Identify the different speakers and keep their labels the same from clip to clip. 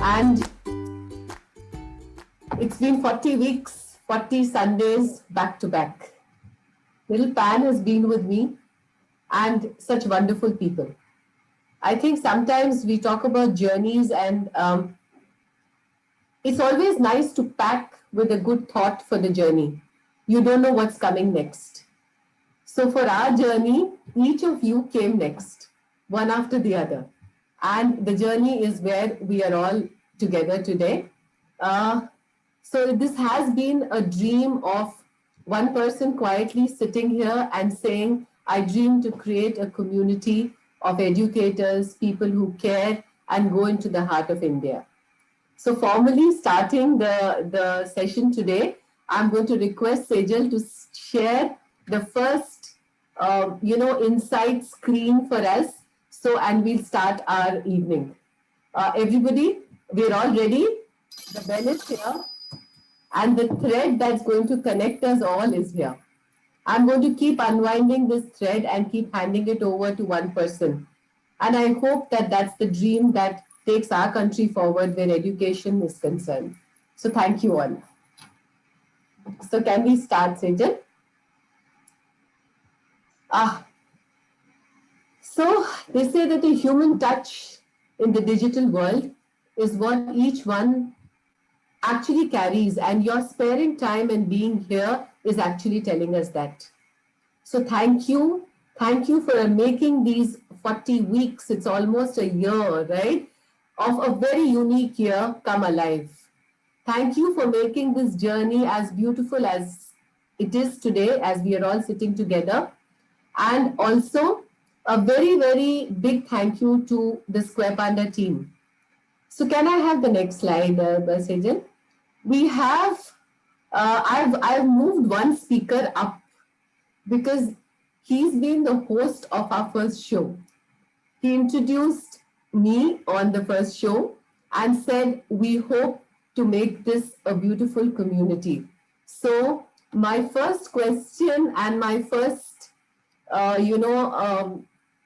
Speaker 1: And it's been 40 weeks, 40 Sundays back to back. Little Pan has been with me and such wonderful people. I think sometimes we talk about journeys and it's always nice to pack with a good thought for the journey. You don't know what's coming next. So for our journey, each of you came next, one after the other. And the journey is where we are all together today. So this has been a dream of one person quietly sitting here and saying, I dream to create a community of educators, people who care and go into the heart of India. So formally starting the session today, I'm going to request Sejal to share the first, insight screen for us. So, and we'll start our evening. Everybody, we're all ready. The bell is here. And the thread that's going to connect us all is here. I'm going to keep unwinding this thread and keep handing it over to one person. And I hope that that's the dream that takes our country forward where education is concerned. So thank you all. So can we start, Sejal? So they say that the human touch in the digital world is what each one actually carries, and your sparing time and being here is actually telling us that. So thank you. Thank you for making these 40 weeks, it's almost a year, right, of a very unique year come alive. Thank you for making this journey as beautiful as it is today, as we are all sitting together. And also a very, very big thank you to the Square Panda team. So can I have the next slide, Sejal? We have, I've moved one speaker up because he's been the host of our first show. He introduced me on the first show and said, we hope to make this a beautiful community. So my first question and my first,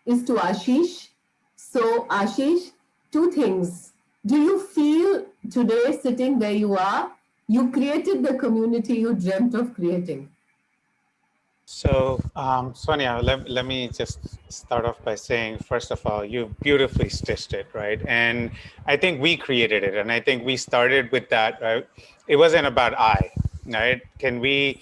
Speaker 1: is to Ashish. So Ashish, two things. Do you feel today sitting where you are, you created the community you dreamt of creating?
Speaker 2: So, Sonia, let me just start off by saying, first of all, you beautifully stitched it, right? And I think we created it, and I think we started with that, right? It wasn't about I, right? Can we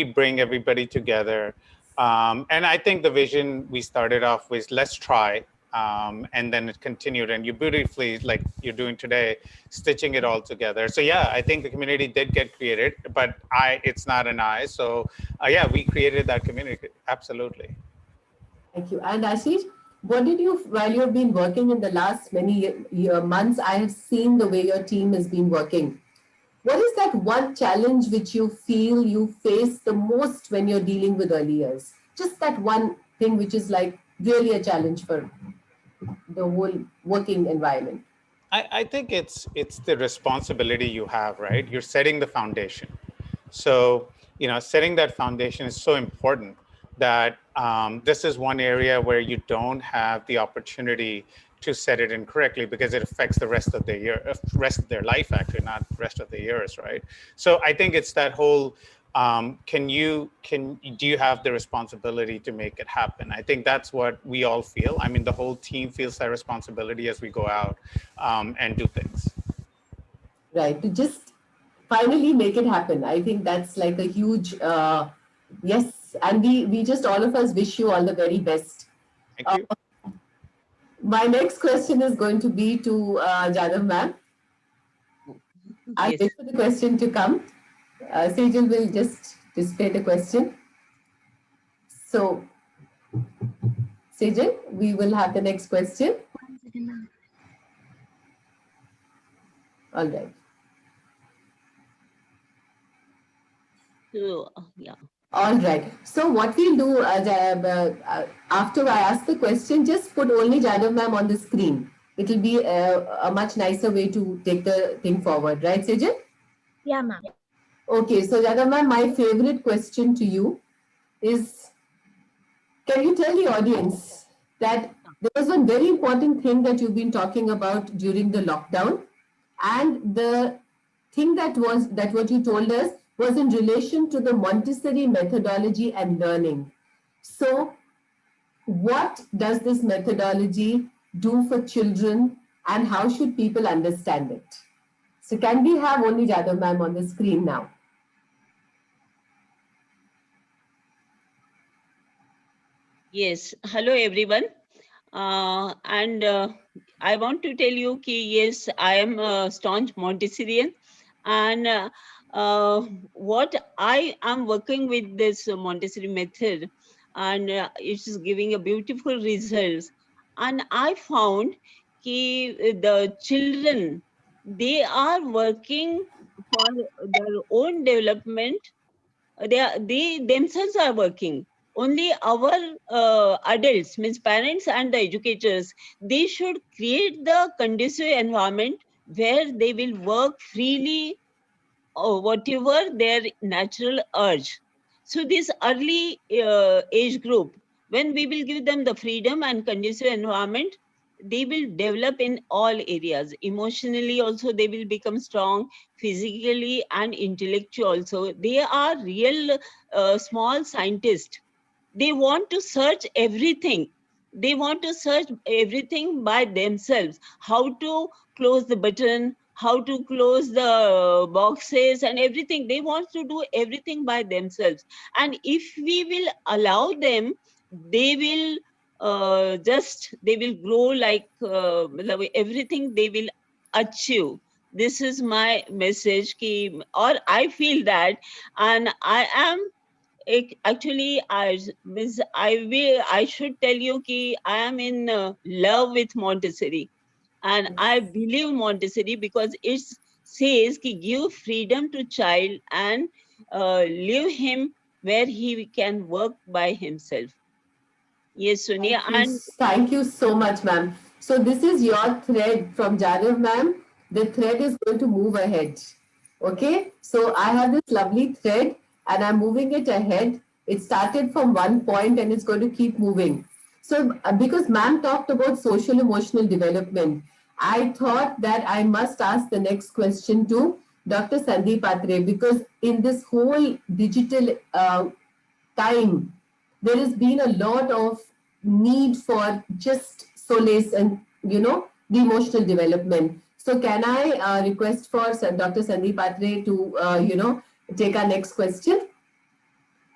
Speaker 2: bring everybody together? And I think the vision we started off with, let's try, and then it continued, and you beautifully, like you're doing today, stitching it all together. So yeah, I think the community did get created, but it's not an I. So yeah, we created that community, absolutely.
Speaker 1: Thank you. And Ashish, what did you, while you've been working in the last many months, I have seen the way your team has been working. What is that one challenge which you feel you face the most when you're dealing with early years? Just that one thing which is like really a challenge for the whole working environment.
Speaker 2: I think it's the responsibility you have, right? You're setting the foundation. So, setting that foundation is so important that this is one area where you don't have the opportunity to set it incorrectly because it affects the rest of their year, rest of their life, actually, not rest of the years, right? So I think it's that whole, do you have the responsibility to make it happen? I think that's what we all feel. I mean, the whole team feels that responsibility as we go out and do things.
Speaker 1: Right. To just finally make it happen. I think that's like a huge, yes. And we just, all of us wish you all the very best.
Speaker 2: Thank you.
Speaker 1: My next question is going to be to Janav ma'am. I'll wait for the question to come. Sejal will just display the question. So, Sejal, we will have the next question. All right.
Speaker 3: Yeah.
Speaker 1: All right. So what we'll do, after I ask the question, just put only Janav ma'am on the screen. It will be a much nicer way to take the thing forward. Right, Sejal?
Speaker 4: Yeah, ma'am.
Speaker 1: Okay. So Janav ma'am, my favorite question to you is, can you tell the audience that there was one very important thing that you've been talking about during the lockdown? And the thing that what you told us was in relation to the Montessori methodology and learning. So what does this methodology do for children and how should people understand it? So can we have only Jadhav ma'am on the screen now?
Speaker 3: Yes, hello everyone. And I want to tell you that yes, I am a staunch Montessorian, and what I am working with this Montessori method, and it's giving a beautiful results. And I found that the children, they are working for their own development. They themselves are working. Only our adults, means parents and the educators, they should create the conducive environment where they will work freely or whatever their natural urge. So this early age group, when we will give them the freedom and conducive environment, they will develop in all areas. Emotionally also they will become strong, physically and intellectually also. They are real small scientists. They want to search everything. They want to search everything by themselves. How to close the button, how to close the boxes and everything. They want to do everything by themselves. And if we will allow them, they will they will grow like everything they will achieve. This is my message ki, or I feel that. And I am actually, I should tell you that I am in love with Montessori, and I believe Montessori because it says कि give freedom to child and leave him where he can work by himself. Yes, Sonia, and
Speaker 1: Thank you so much, ma'am. So this is your thread from Janav, ma'am. The thread is going to move ahead. Okay, so I have this lovely thread and I'm moving it ahead. It started from one point and it's going to keep moving. So because ma'am talked about social emotional development, I thought that I must ask the next question to Dr. Sandeep Atre, because in this whole digital time, there has been a lot of need for just solace and the emotional development. So can I request for Dr. Sandeep Atre to take our next question?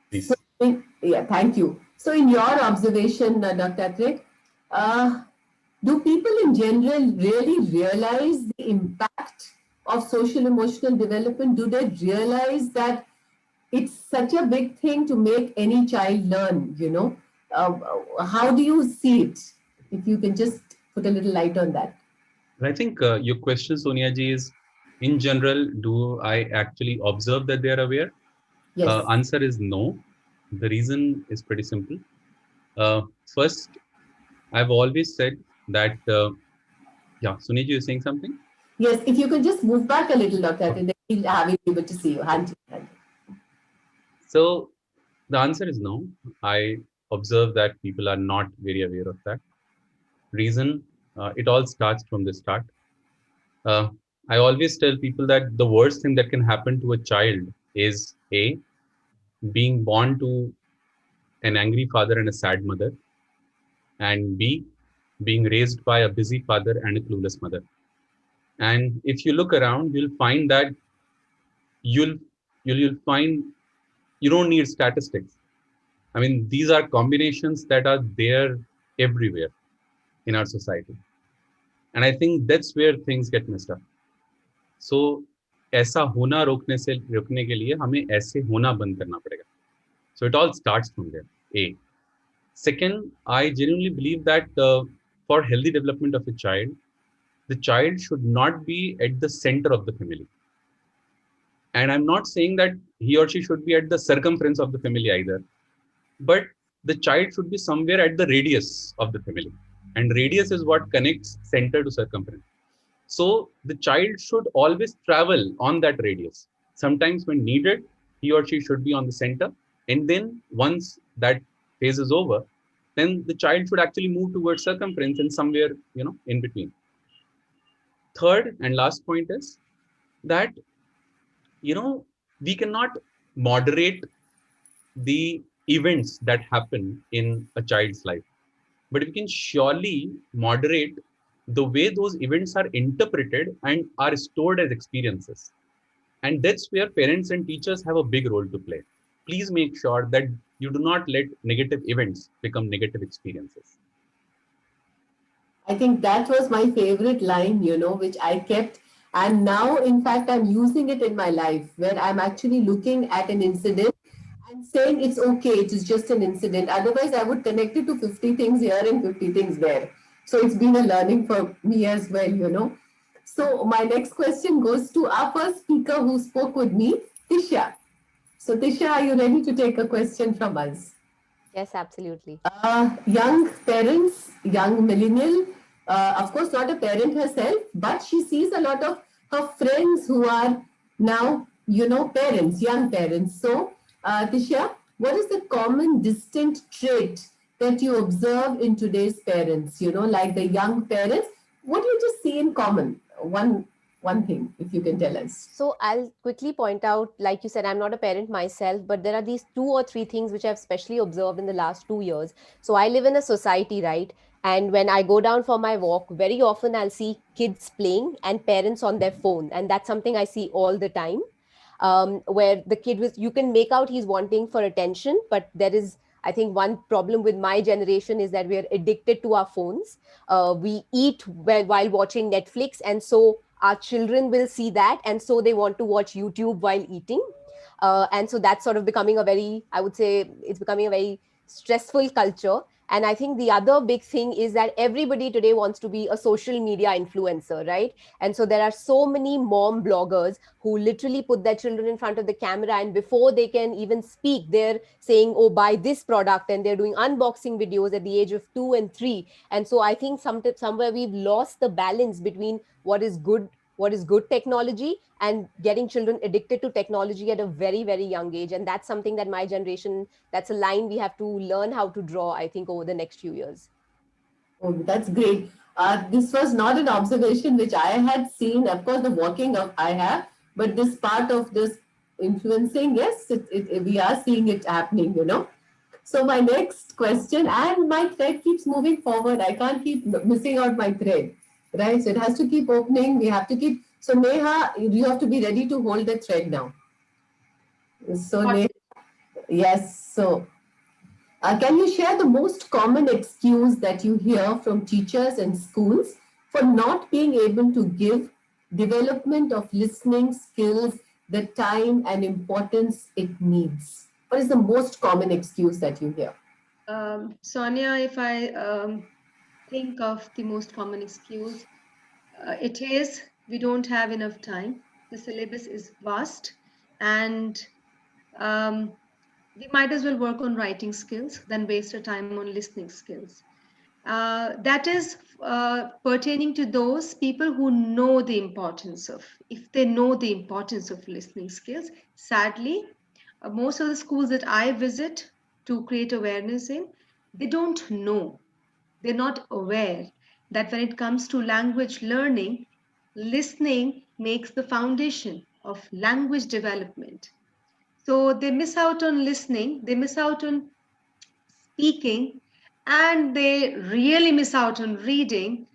Speaker 4: Please.
Speaker 1: So, yeah, thank you. So in your observation, Dr. Atre, do people in general really realize the impact of social emotional development? Do they realize that it's such a big thing to make any child learn? How do you see it? If you can just put a little light on that.
Speaker 4: I think your question, Sonia ji, is in general, do I actually observe that they are aware?
Speaker 1: Yes.
Speaker 4: Answer is no. The reason is pretty simple. First, I've always said that, yeah, Sonia ji, you're saying something?
Speaker 1: Yes, if you could just move back a little, Dr. Atre, then we'll have you able to see you. Hand to hand.
Speaker 4: So the answer is no. I observe that people are not very aware of that. Reason, it all starts from the start. Uh, I always tell people that the worst thing that can happen to a child is A, being born to an angry father and a sad mother, and B, being raised by a busy father and a clueless mother. And if you look around, you'll find that you'll you'll find you don't need statistics. I mean, these are combinations that are there everywhere in our society. And I think that's where things get messed up. So ऐसा होना रोकने के लिए हमें ऐसे होना बंद करना पड़ेगा. So it all starts from there. A. Second, I genuinely believe that for healthy development of a child, the child should not be at the center of the family. And I'm not saying that he or she should be at the circumference of the family either, but the child should be somewhere at the radius of the family. And radius is what connects center to circumference. So the child should always travel on that radius. Sometimes when needed, he or she should be on the center. And then once that phase is over, then the child should actually move towards circumference and somewhere, in between. Third and last point is that, we cannot moderate the events that happen in a child's life, but we can surely moderate the way those events are interpreted and are stored as experiences. And that's where parents and teachers have a big role to play. Please make sure that you do not let negative events become negative experiences.
Speaker 1: I think that was my favorite line, which I kept. And now, in fact, I'm using it in my life where I'm actually looking at an incident and saying it's okay, it is just an incident. Otherwise, I would connect it to 50 things here and 50 things there. So it's been a learning for me as well. So my next question goes to our first speaker who spoke with me, Tisha. So Tisha, are you ready to take a question from us?
Speaker 5: Yes, absolutely.
Speaker 1: Young parents, young millennial, of course, not a parent herself, but she sees a lot of her friends who are now, parents, young parents. So, Tisha, what is the common distinct trait that you observe in today's parents? Like the young parents, what do you just see in common? One thing, if you can tell us.
Speaker 5: So I'll quickly point out, like you said, I'm not a parent myself, but there are these 2 or 3 things which I've especially observed in the last 2 years. So I live in a society, right? And when I go down for my walk, very often I'll see kids playing and parents on their phone. And that's something I see all the time. Where the kid you can make out he's wanting for attention, but there is, I think, one problem with my generation is that we are addicted to our phones. We eat while watching Netflix, and so our children will see that, and so they want to watch YouTube while eating. And so that's sort of becoming a very, I would say, it's becoming a very stressful culture. And I think the other big thing is that everybody today wants to be a social media influencer, right? And so there are so many mom bloggers who literally put their children in front of the camera, and before they can even speak, they're saying, oh, buy this product, and they're doing unboxing videos at the age of 2 and 3. And so I think somewhere we've lost the balance between what is good technology and getting children addicted to technology at a very, very young age. And that's something that my generation, that's a line we have to learn how to draw, I think, over the next few years.
Speaker 1: Oh, that's great. This was not an observation which I had seen. Of course, the walking of I have, but this part of this influencing, yes, we are seeing it happening. So my next question, and my thread keeps moving forward. I can't keep missing out my thread, right? So it has to keep opening. We have to keep. So Neha, you have to be ready to hold the thread now. So Neha, yes. So can you share the most common excuse that you hear from teachers and schools for not being able to give development of listening skills the time and importance it needs? What is the most common excuse that you hear?
Speaker 6: Sonia, if I think of the most common excuse, it is we don't have enough time. The syllabus is vast, and we might as well work on writing skills than waste our time on listening skills. That is pertaining to those people who know the importance of, if they know the importance of listening skills. Sadly, most of the schools that I visit to create awareness in, they don't know. They're not aware that when it comes to language learning, listening makes the foundation of language development. So they miss out on listening, they miss out on speaking, and they really miss out on reading,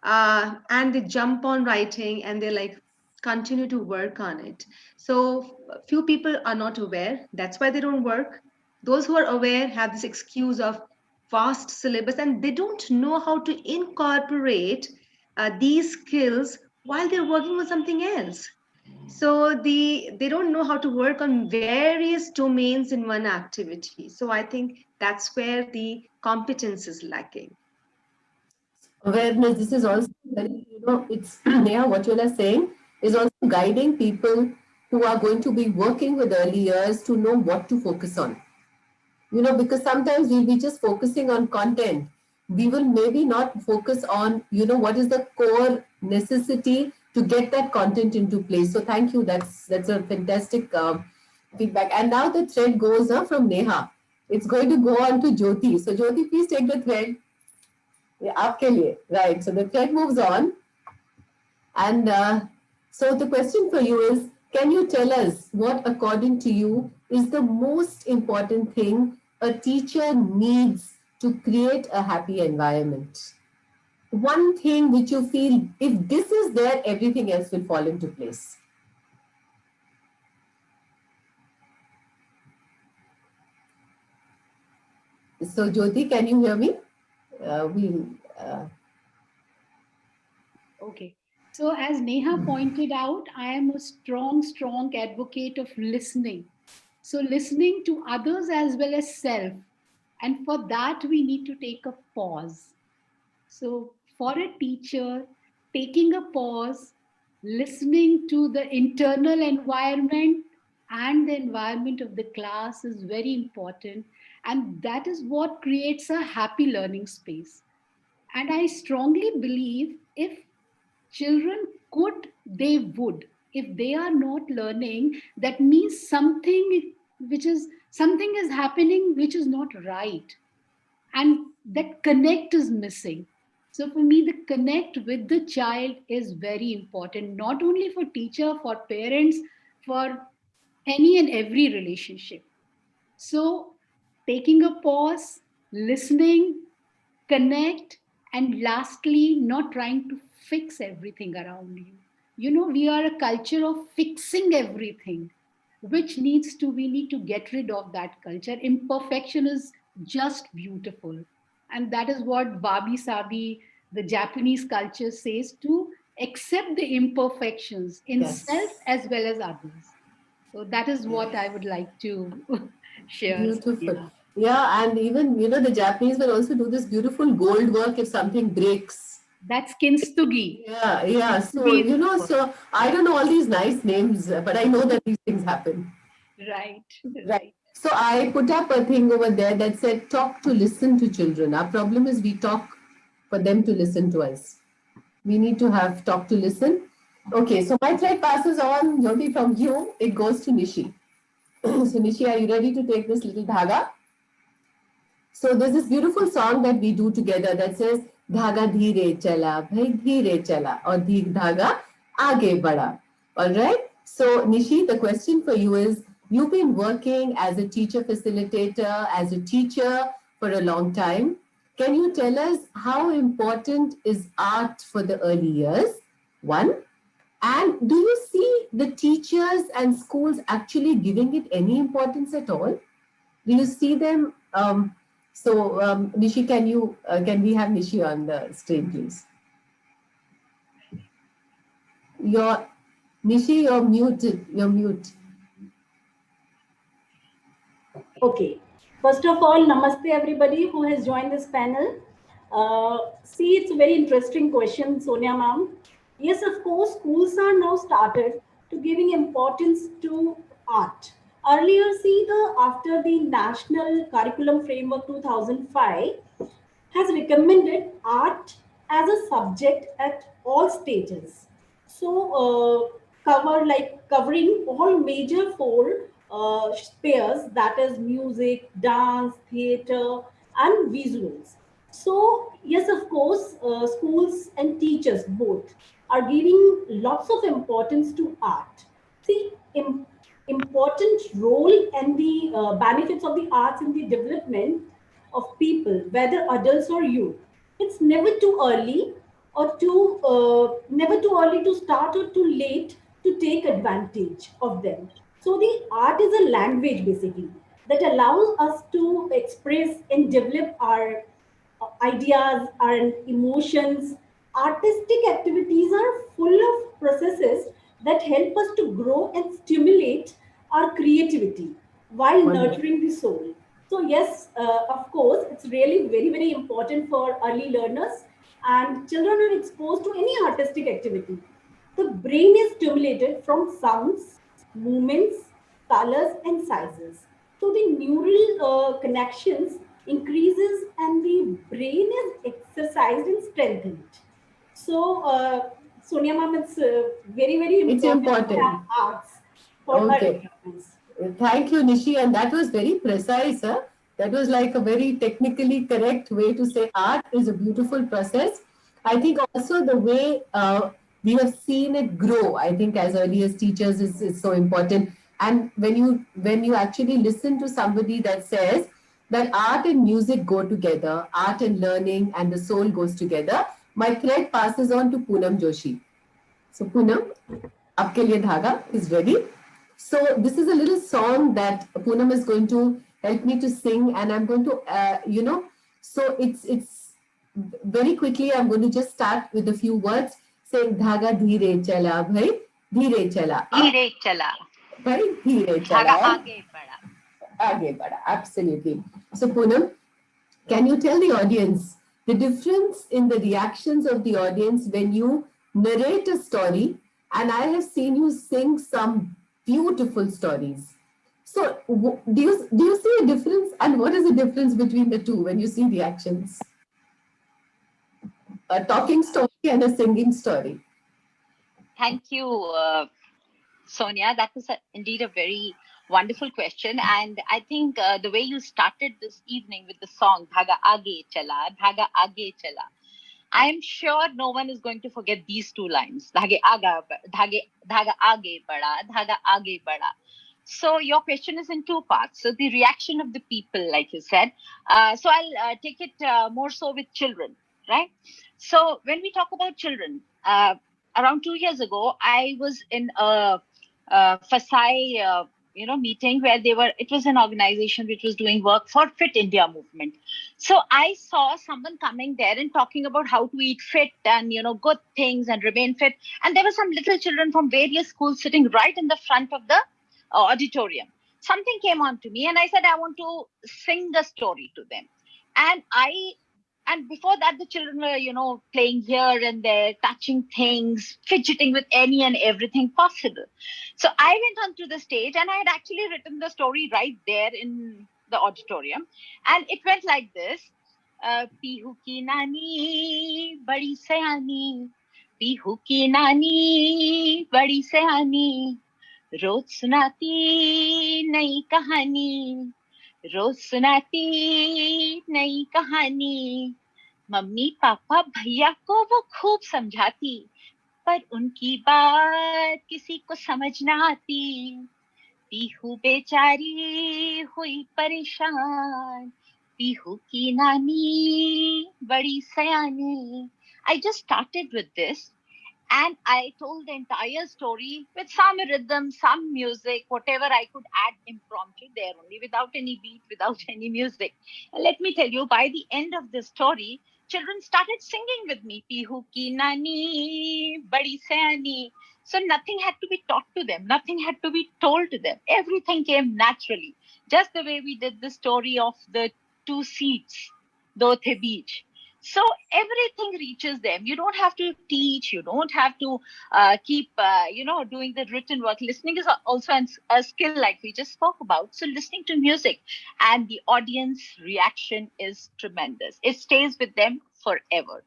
Speaker 6: and they jump on writing, and they like continue to work on it. So few people are not aware, that's why they don't work. Those who are aware have this excuse of vast syllabus, and they don't know how to incorporate these skills while they're working on something else. So they don't know how to work on various domains in one activity. So I think that's where the competence is lacking.
Speaker 1: Awareness, this is also very, it's Neha, what you are saying is also guiding people who are going to be working with early years to know what to focus on. Because sometimes we'll be just focusing on content. We will maybe not focus on, what is the core necessity to get that content into place. So thank you. That's a fantastic feedback. And now the thread goes from Neha. It's going to go on to Jyoti. So Jyoti, please take the thread. Yeah, aapke liye. Right. So the thread moves on. And so the question for you is, can you tell us what, according to you, is the most important thing a teacher needs to create a happy environment? One thing which you feel, if this is there, everything else will fall into place. So, Jyoti, can you hear me?
Speaker 7: Okay. So as Neha pointed out, I am a strong advocate of listening. So listening to others as well as self. And for that, we need to take a pause. So for a teacher, taking a pause, listening to the internal environment and the environment of the class is very important. And that is what creates a happy learning space. And I strongly believe if children could, they would. If they are not learning, that means something is happening which is not right. And that connect is missing. So for me, the connect with the child is very important, not only for teacher, for parents, for any and every relationship. So taking a pause, listening, connect, and lastly, not trying to fix everything around you. You know, we are a culture of fixing everything, which we need to get rid of that culture. Imperfection is just beautiful. And that is what Wabi Sabi, the Japanese culture, says, to accept the imperfections in self
Speaker 1: Yes.
Speaker 7: as well as others. So that is what I would like to share.
Speaker 1: Beautiful.
Speaker 7: Yeah.
Speaker 1: Yeah, and even, the Japanese will also do this beautiful gold work if something breaks.
Speaker 7: That's kintsugi.
Speaker 1: Yeah, yeah. So,
Speaker 7: Kintsugi is
Speaker 1: so I don't know all these nice names, but I know that these things happen.
Speaker 7: right,
Speaker 1: Right.
Speaker 7: right.
Speaker 1: So I put up a thing over there that said, talk to listen to children. Our problem is we talk for them to listen to us. We need to have talk to listen. Okay, so my thread passes on, Jyoti, from you. It goes to Nishi. So, Nishi, are you ready to take this little dhaga? So there's this beautiful song that we do together that says धागा धीरे चला भाई धीरे चला और धागा आगे बढ़ा. All right. So Nishi, the question for you is: you've been working as a teacher facilitator, as a teacher for a long time. Can you tell us how important is art for the early years? One. And do you see the teachers and schools actually giving it any importance at all? Do you see them? Nishi, can we have Nishi on the screen, please? Nishi, you're muted. You're mute.
Speaker 8: Okay. First of all, namaste everybody who has joined this panel. See, it's a very interesting question, Sonia ma'am. Yes, of course, schools are now started to giving importance to art. Earlier, after the National Curriculum Framework 2005 has recommended art as a subject at all stages. So, covering all major four spheres, that is music, dance, theater, and visuals. So, yes, of course, schools and teachers both are giving lots of importance to art. See, important role and the benefits of the arts in the development of people, whether adults or youth. It's never too early never too early to start or too late to take advantage of them. So the art is a language basically that allows us to express and develop our ideas and emotions. Artistic activities are full of processes that help us to grow and stimulate our creativity while nurturing the soul. So, yes, of course, it's really very, very important for early learners, and children are exposed to any artistic activity. The brain is stimulated from sounds, movements, colors, and sizes. So the neural connections increases and the brain is exercised and strengthened. So, Sonia ma'am, it's very, very
Speaker 1: It's
Speaker 8: important to
Speaker 1: important.
Speaker 8: have arts for
Speaker 1: Okay.
Speaker 8: learners.
Speaker 1: Thank you, Nishi. And that was very precise. Huh? That was like a very technically correct way to say art is a beautiful process. I think also the way We have seen it grow. I think as early as teachers is so important. And when you actually listen to somebody that says that art and music go together, art and learning and the soul goes together, my thread passes on to Poonam Joshi. So Poonam, Aapke Liye Dhaga is ready. So this is a little song that Poonam is going to help me to sing, and I'm going to, so it's very quickly. I'm going to just start with a few words saying Dhaga dheere chala bhai, dheere chala.
Speaker 9: धीरे चला
Speaker 1: Bhai, dheere
Speaker 9: धागा
Speaker 1: chala.
Speaker 9: आगे बढ़ा.
Speaker 1: Aage badha. Absolutely. So Poonam, can you tell the audience the difference in the reactions of the audience when you narrate a story? And I have seen you sing some beautiful stories. So, do you see a difference? And what is the difference between the two when you see reactions? A talking story and a singing story.
Speaker 9: Thank you, Sonia. That was indeed a very wonderful question. And I think the way you started this evening with the song Dhaga Aage Chala, Dhaga Aage Chala, I am sure no one is going to forget these two lines. Dhaga Aage Bada, Dhaga Aage Bada. So your question is in two parts. So the reaction of the people, like you said. So I'll take it more so with children, right? So when we talk about children, around 2 years ago, I was in a Fasai, meeting where it was an organization which was doing work for Fit India movement. So I saw someone coming there and talking about how to eat fit and, good things and remain fit. And there were some little children from various schools sitting right in the front of the auditorium. Something came on to me and I said, I want to sing a story to them. And before that, the children were, playing here and there, touching things, fidgeting with any and everything possible. So I went onto the stage and I had actually written the story right there in the auditorium. And it went like this. Pihu ki nani, badi sayani. Pihu ki nani, badi sayani. रोज सुनाती नई कहानी रोज सुनाती नई कहानी mummy papa भैया को वो खूब समझाती पर उनकी बात किसी को समझ ना आती पीहू बेचारी हुई परेशान पीहू की नानी बड़ी सयानी. I just started with this. And I told the entire story with some rhythm, some music, whatever I could add impromptu there only, without any beat, without any music. And let me tell you, by the end of the story, children started singing with me. Pihu ki nani, badi sayani. So nothing had to be taught to them. Nothing had to be told to them. Everything came naturally. Just the way we did the story of the two seats, Do The Beach. So everything reaches them. You don't have to teach. You don't have to keep, doing the written work. Listening is also a skill like we just spoke about. So listening to music and the audience reaction is tremendous. It stays with them forever.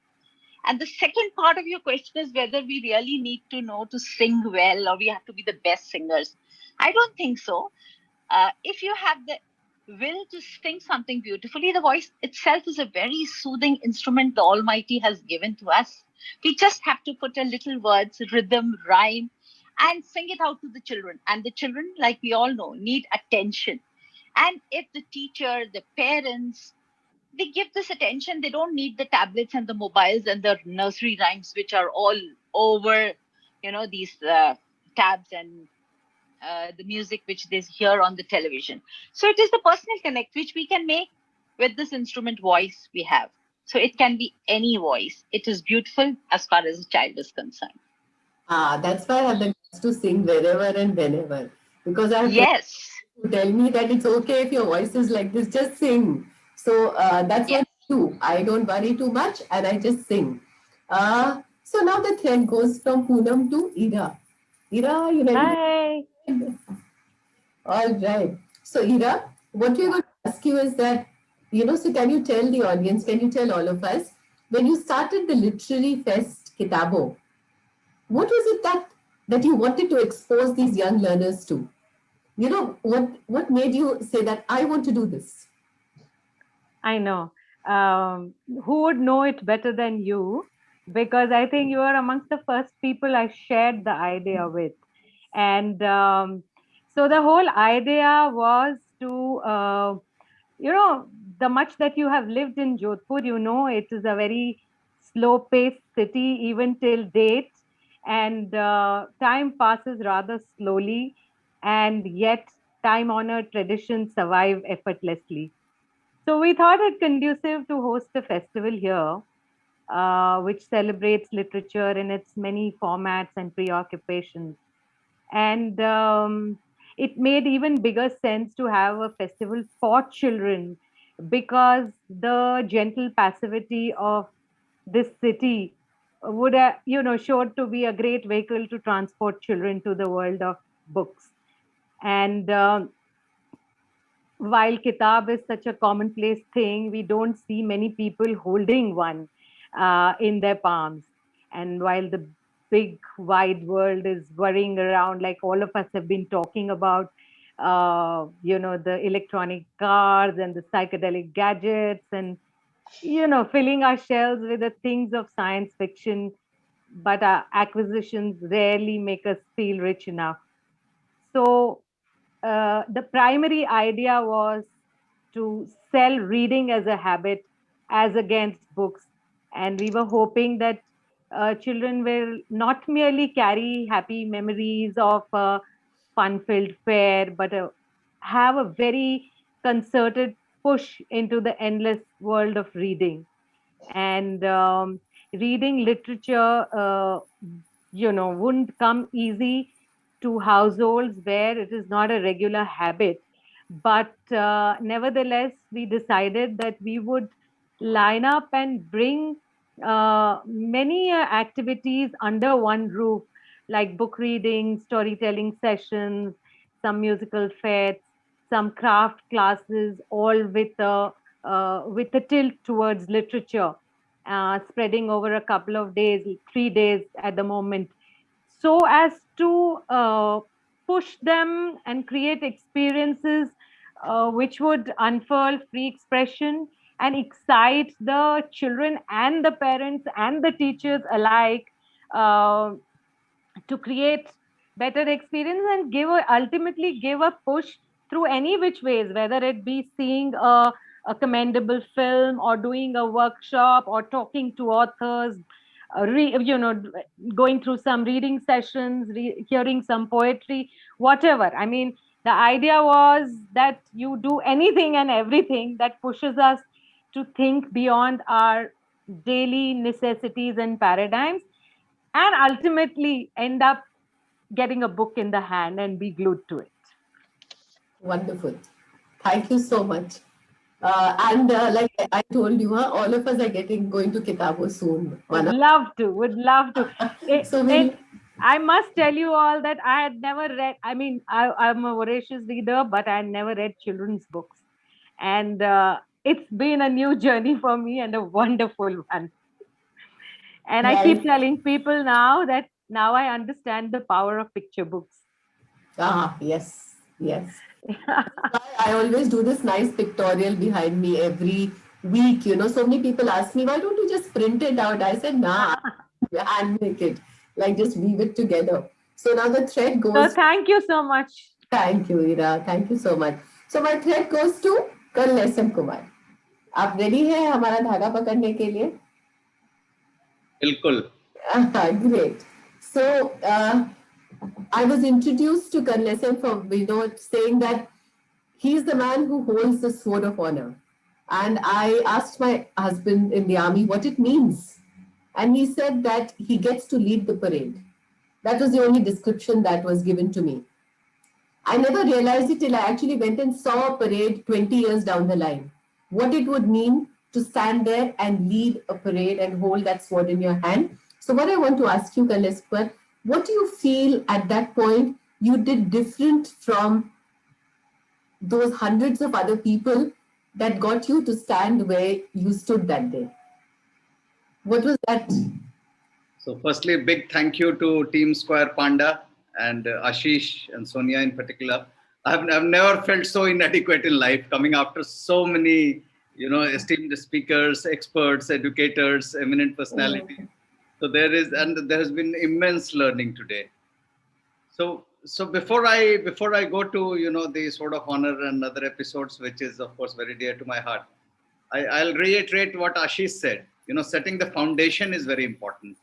Speaker 9: And the second part of your question is whether we really need to know to sing well or we have to be the best singers. I don't think so. If you have the will to sing something beautifully, the voice itself is a very soothing instrument the Almighty has given to us. We just have to put a little words, rhythm, rhyme, and sing it out to the children. And the children, like we all know, need attention. And if the teacher, the parents, they give this attention, they don't need the tablets and the mobiles and the nursery rhymes, which are all over, these tabs and the music which they hear on the television. So it is the personal connect which we can make with this instrument voice we have. So it can be any voice. It is beautiful as far as a child is concerned.
Speaker 1: That's why I have the guts to sing wherever and whenever. Because I have
Speaker 9: yes.
Speaker 1: to tell me that it's okay if your voice is like this, just sing. So that's what I do. I don't worry too much and I just sing. So now the thread goes from Poonam to Ira. Ira, you ready?
Speaker 10: Hi.
Speaker 1: All right. So, Ira, what we're going to ask you is that, so can you tell the audience, can you tell all of us, when you started the Literary Fest Kitabo, what was it that you wanted to expose these young learners to? What made you say that I want to do this?
Speaker 10: I know. Who would know it better than you? because I think you are amongst the first people I shared the idea with. And so the whole idea was to, the much that you have lived in Jodhpur, it is a very slow paced city even till date. And time passes rather slowly, and yet time honored traditions survive effortlessly. So we thought it conducive to host a festival here, which celebrates literature in its many formats and preoccupations. And it made even bigger sense to have a festival for children, because the gentle passivity of this city would, showed to be a great vehicle to transport children to the world of books. And while kitab is such a commonplace thing, we don't see many people holding one in their palms. And while the big wide world is worrying around, like all of us have been talking about, the electronic cars and the psychedelic gadgets, and filling our shelves with the things of science fiction, but our acquisitions rarely make us feel rich enough. So the primary idea was to sell reading as a habit as against books. And we were hoping that children will not merely carry happy memories of a fun filled fair, but have a very concerted push into the endless world of reading. And reading literature, wouldn't come easy to households where it is not a regular habit. But nevertheless, we decided that we would line up and bring many activities under one roof, like book reading, storytelling sessions, some musical fairs, some craft classes, all with a tilt towards literature, spreading over a couple of days, 3 days at the moment, so as to push them and create experiences which would unfurl free expression and excite the children and the parents and the teachers alike, uh, to create better experience and ultimately give a push through any which ways, whether it be seeing a commendable film or doing a workshop or talking to authors, going through some reading sessions, hearing some poetry, whatever. I mean, the idea was that you do anything and everything that pushes us to think beyond our daily necessities and paradigms, and ultimately end up getting a book in the hand and be glued to it.
Speaker 1: Wonderful. Thank you so much. And like I told you, all of us are going to Kitabo soon.
Speaker 10: Would love to.
Speaker 1: So
Speaker 10: I must tell you all that I had never read, I'm a voracious reader, but I had never read children's books. And it's been a new journey for me and a wonderful one. And I keep telling people now that now I understand the power of picture books.
Speaker 1: Yes. I always do this nice pictorial behind me every week. So many people ask me, why don't you just print it out? I said, nah, hand make it, like just weave it together. So now the thread goes.
Speaker 10: So thank you so much.
Speaker 1: Thank you, Ira. Thank you so much. So my thread goes to Colonel SM Kumar. आप ready हैं हमारा धागा पकड़ने के लिए?
Speaker 11: बिल्कुल.
Speaker 1: Great. So I was introduced to Colonel SM from saying that he's the man who holds the sword of honor. And I asked my husband in the army what it means. And he said that he gets to lead the parade. That was the only description that was given to me. I never realized it till I actually went and saw a parade 20 years down the line. What it would mean to stand there and lead a parade and hold that sword in your hand. So what I want to ask you, Colonel SM, what do you feel at that point you did different from those hundreds of other people that got you to stand where you stood that day? What was that?
Speaker 11: So firstly, big thank you to Team Square Panda and Ashish and Sonia in particular. I've never felt so inadequate in life, coming after so many, esteemed speakers, experts, educators, eminent personalities. So there has been immense learning today. So before I go to the Sword of Honor and other episodes, which is of course very dear to my heart, I'll reiterate what Ashish said. Setting the foundation is very important.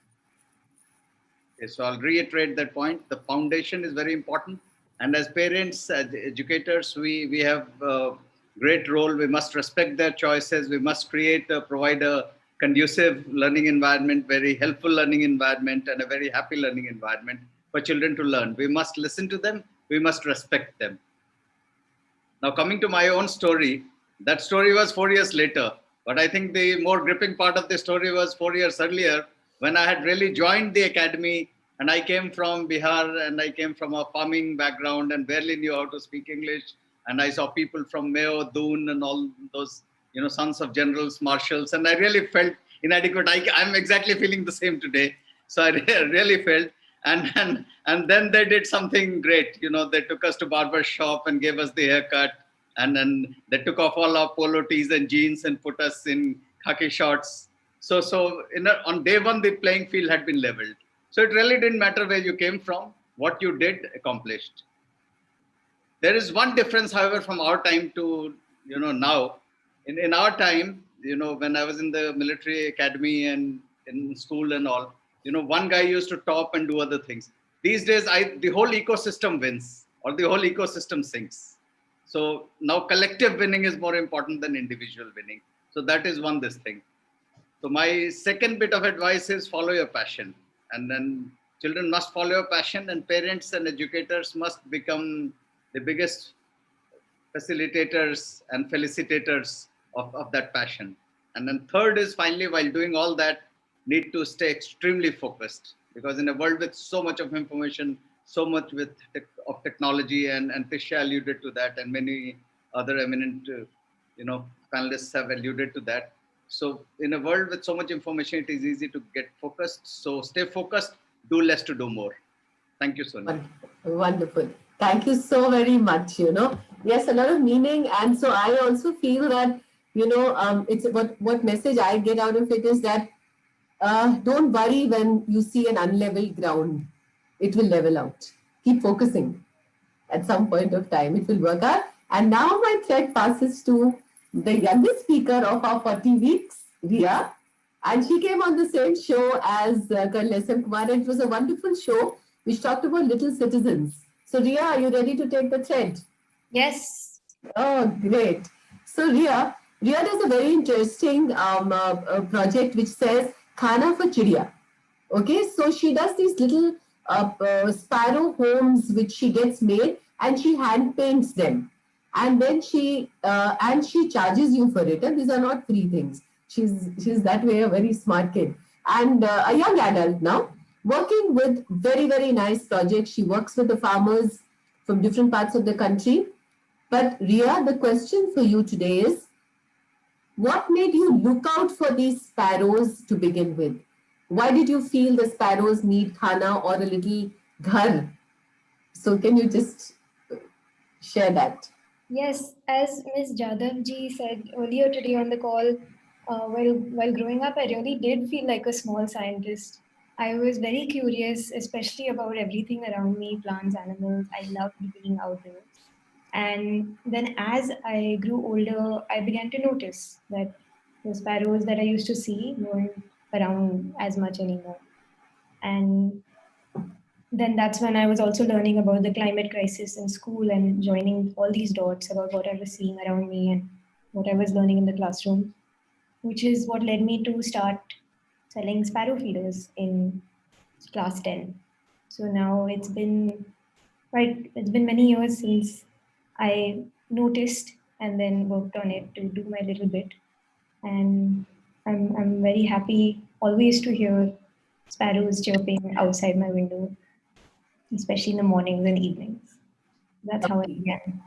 Speaker 11: Okay, so I'll reiterate that point. The foundation is very important, and as parents, as educators, we have a great role. We must respect their choices. We must provide a conducive learning environment, very helpful learning environment, and a very happy learning environment for children to learn. We must listen to them. We must respect them. Now, coming to my own story, that story was 4 years later. But I think the more gripping part of the story was 4 years earlier, when I had really joined the academy, and I came from Bihar, and I came from a farming background and barely knew how to speak English. And I saw people from Mayo, Doon, and all those, sons of generals, marshals, and I really felt inadequate. I'm exactly feeling the same today. So I really felt, and then they did something great. They took us to barber shop and gave us the haircut, and then they took off all our polo tees and jeans and put us in khaki shorts. So on day one, the playing field had been leveled. So it really didn't matter where you came from, what you did accomplished. There is one difference, however, from our time to now. In our time, when I was in the military academy and in school and all, one guy used to top and do other things. These days, the whole ecosystem wins or the whole ecosystem sinks. So now collective winning is more important than individual winning. So that is this thing. So my second bit of advice is follow your passion. And then children must follow your passion, and parents and educators must become the biggest facilitators and felicitators of that passion. And then third is finally, while doing all that, need to stay extremely focused, because in a world with so much of information, so much of technology, and Tisha alluded to that, and many other eminent panelists have alluded to that. So in a world with so much information, it is easy to get focused. So stay focused, do less to do more. Thank you, Sonia.
Speaker 1: Wonderful. Thank you so very much. Yes, a lot of meaning. And so I also feel that, it's what message I get out of it is that don't worry when you see an unlevel ground. It will level out. Keep focusing. At some point of time, it will work out. And now my thread passes to the youngest speaker of our 40 weeks, Ria. And she came on the same show as Colonel S.M. Kumar. And it was a wonderful show which talked about little citizens. So Ria, are you ready to take the thread?
Speaker 12: Yes.
Speaker 1: Oh, great. So Ria does a very interesting project which says Khana for Chidiya. Okay, so she does these little sparrow homes which she gets made, and she hand paints them, and then she charges you for it. And these are not free things. She's that way a very smart kid, and a young adult now, working with very, very nice projects. She works with the farmers from different parts of the country. But Ria, the question for you today is, what made you look out for these sparrows to begin with? Why did you feel the sparrows need khana or a little ghar? So can you just share that?
Speaker 12: Yes, as Ms. Jadhav ji said earlier today on the call, while growing up, I really did feel like a small scientist. I was very curious, especially about everything around me, plants, animals. I loved being outdoors. And then as I grew older, I began to notice that the sparrows that I used to see weren't around as much anymore. And then that's when I was also learning about the climate crisis in school and joining all these dots about what I was seeing around me and what I was learning in the classroom, which is what led me to start selling sparrow feeders in class 10. So now it's been many years since I noticed and then worked on it to do my little bit. And I'm very happy always to hear sparrows chirping outside my window, especially in the mornings and evenings. That's how it began.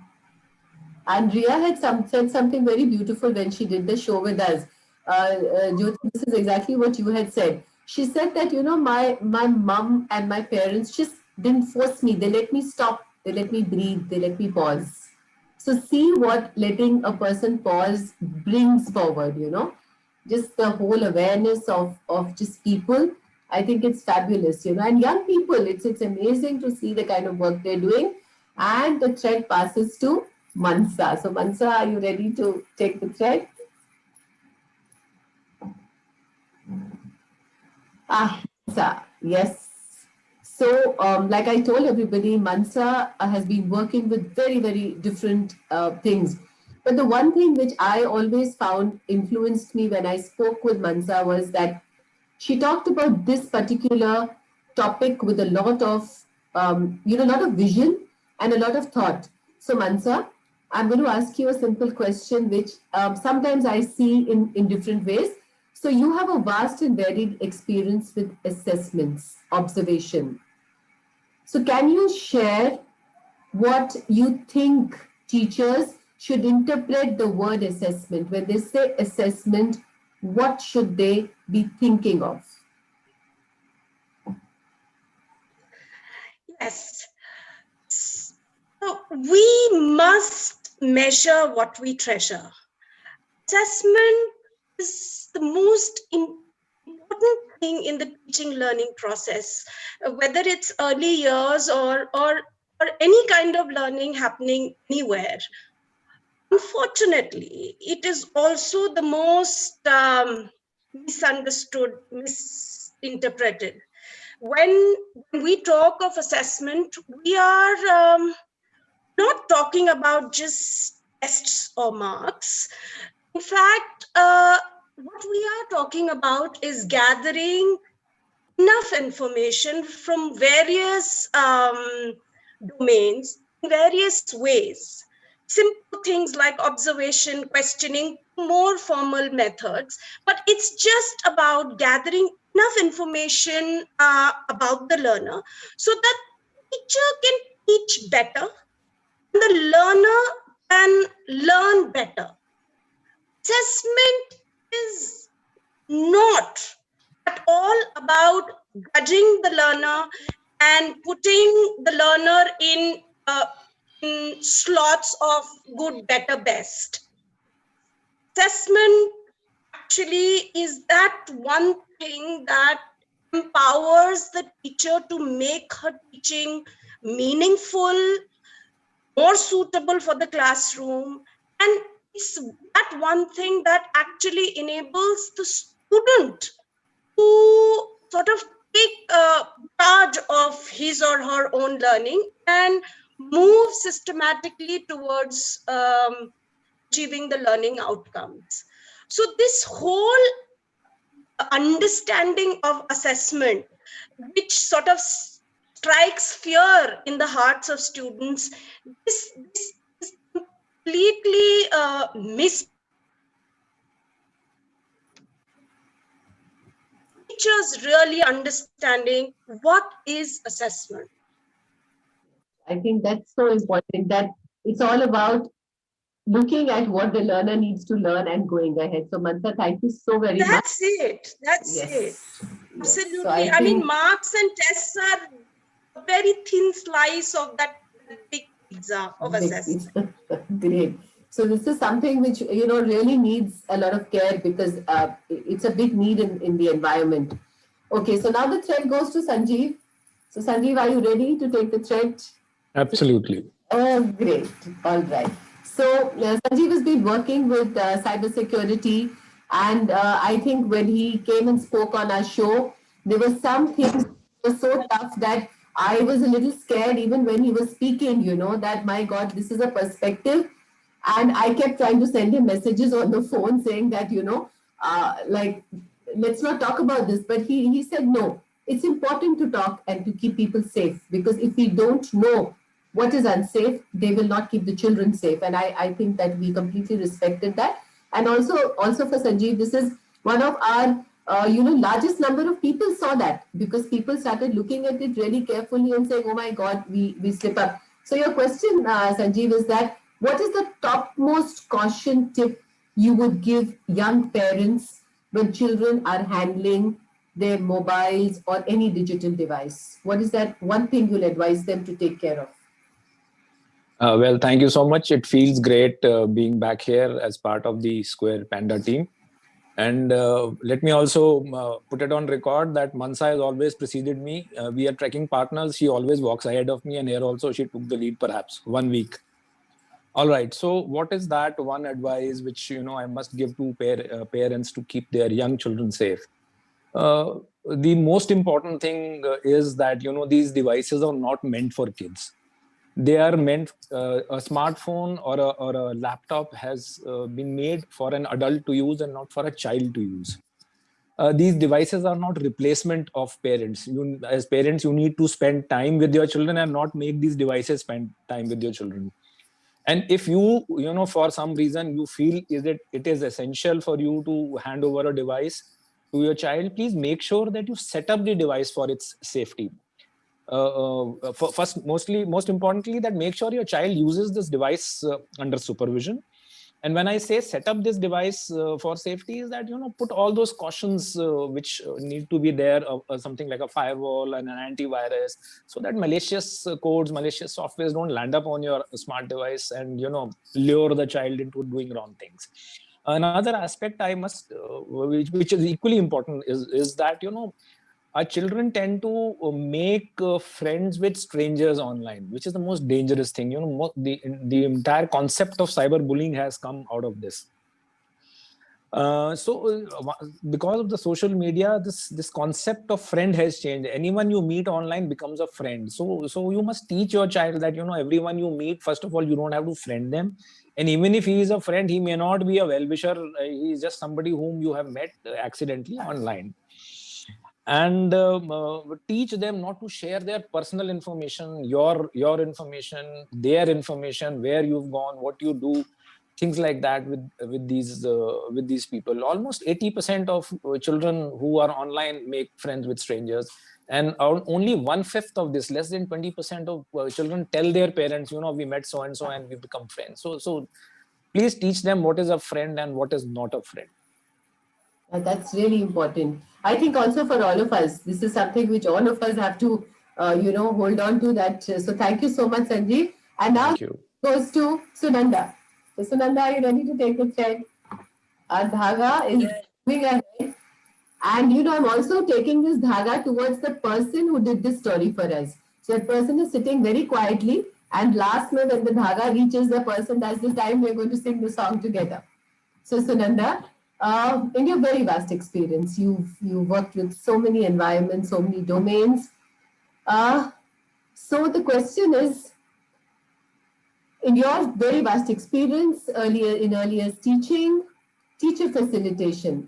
Speaker 1: And Ria had said something very beautiful when she did the show with us. Jyoti, this is exactly what you had said. She said that, my mom and my parents just didn't force me. They let me stop. They let me breathe. They let me pause. So see what letting a person pause brings forward, just the whole awareness of just people I think it's fabulous, and young people, it's amazing to see the kind of work they're doing. And the thread passes to Mansa. So Mansa, are you ready to take the thread? Mansa, yes. So, like I told everybody, Mansa has been working with very, very different things. But the one thing which I always found influenced me when I spoke with Mansa was that she talked about this particular topic with a lot of, lot of vision and a lot of thought. So, Mansa, I'm going to ask you a simple question, which sometimes I see in different ways. So, you have a vast and varied experience with assessments, observation. So, can you share what you think teachers should interpret the word assessment? When they say assessment, what should they be thinking of?
Speaker 13: Yes. So we must measure what we treasure. Assessment is the most important thing in the teaching learning process, whether it's early years or any kind of learning happening anywhere. Unfortunately, it is also the most misunderstood, misinterpreted. When we talk of assessment, we are not talking about just tests or marks. In fact, what we are talking about is gathering enough information from various domains, various ways. Simple things like observation, questioning, more formal methods, but it's just about gathering enough information about the learner so that the teacher can teach better and the learner can learn better. Assessment is not at all about judging the learner and putting the learner in slots of good, better, best. Assessment actually is that one thing that empowers the teacher to make her teaching meaningful, more suitable for the classroom, and it's that one thing that actually enables the student to sort of take charge of his or her own learning and move systematically towards achieving the learning outcomes. So this whole understanding of assessment, which sort of strikes fear in the hearts of students, this is completely teachers really understanding what is assessment.
Speaker 1: I think that's so important, that it's all about looking at what the learner needs to learn and going ahead. So Mansa, thank you so very much.
Speaker 13: That's it. That's
Speaker 1: Yes.
Speaker 13: it.
Speaker 1: Yes.
Speaker 13: Absolutely.
Speaker 1: So
Speaker 13: I mean, marks and tests are a very thin slice of that big pizza of assessment.
Speaker 1: Great. So this is something which really needs a lot of care, because it's a big need in the environment. Okay, so now the thread goes to Sanjeev. So Sanjeev, are you ready to take the thread?
Speaker 14: Absolutely.
Speaker 1: Oh, great. All right. So Sanjeev has been working with cybersecurity, and I think when he came and spoke on our show, there were some things that were so tough that I was a little scared even when he was speaking, that my God, this is a perspective. And I kept trying to send him messages on the phone saying that, let's not talk about this. But he said, no, it's important to talk and to keep people safe, because if we don't know what is unsafe, they will not keep the children safe. And I think that we completely respected that. And also for Sanjeev, this is one of our largest number of people saw that, because people started looking at it really carefully and saying, oh my God, we slip up. So your question, Sanjeev, is that what is the topmost caution tip you would give young parents when children are handling their mobiles or any digital device? What is that one thing you'll advise them to take care of?
Speaker 14: Well, thank you so much. It feels great being back here as part of the Square Panda team. And let me also put it on record that Mansa has always preceded me. We are trekking partners. She always walks ahead of me, and here also she took the lead perhaps 1 week. All right. So what is that one advice which, I must give to parents to keep their young children safe? The most important thing is that, these devices are not meant for kids. They are meant, a smartphone or a laptop has been made for an adult to use and not for a child to use. These devices are not replacement of parents. As parents, you need to spend time with your children and not make these devices spend time with your children. And if you for some reason you feel it is essential for you to hand over a device to your child, please make sure that you set up the device for its safety. Most importantly, that make sure your child uses this device under supervision. And when I say set up this device for safety, is that put all those cautions which need to be there, something like a firewall and an antivirus, so that malicious codes, malicious softwares don't land up on your smart device and lure the child into doing wrong things. Another aspect I must, which is equally important, is that our children tend to make friends with strangers online, which is the most dangerous thing. The entire concept of cyberbullying has come out of this. Because of the social media, this concept of friend has changed. Anyone you meet online becomes a friend. So you must teach your child that everyone you meet, first of all, you don't have to friend them. And even if he is a friend, he may not be a well-wisher. He is just somebody whom you have met accidentally online. And teach them not to share their personal information, your information, their information, where you've gone, what you do, things like that with these people. Almost 80% of children who are online make friends with strangers, and only 1/5 of this, less than 20% of children tell their parents, we met so and so and we become friends. So please teach them what is a friend and what is not a friend.
Speaker 1: That's really important. I think also for all of us, this is something which all of us have to, hold on to that. So thank you so much, Sanjeev. And now goes to Sunanda. So Sunanda, are you ready to take the chair? Our dhaga is moving ahead. And, I'm also taking this dhaga towards the person who did this story for us. So that person is sitting very quietly. And last minute, when the dhaga reaches the person, that's the time we're going to sing the song together. So Sunanda, in your very vast experience, you've worked with so many environments, so many domains. So the question is, in your very vast experience in earlier teaching, teacher facilitation,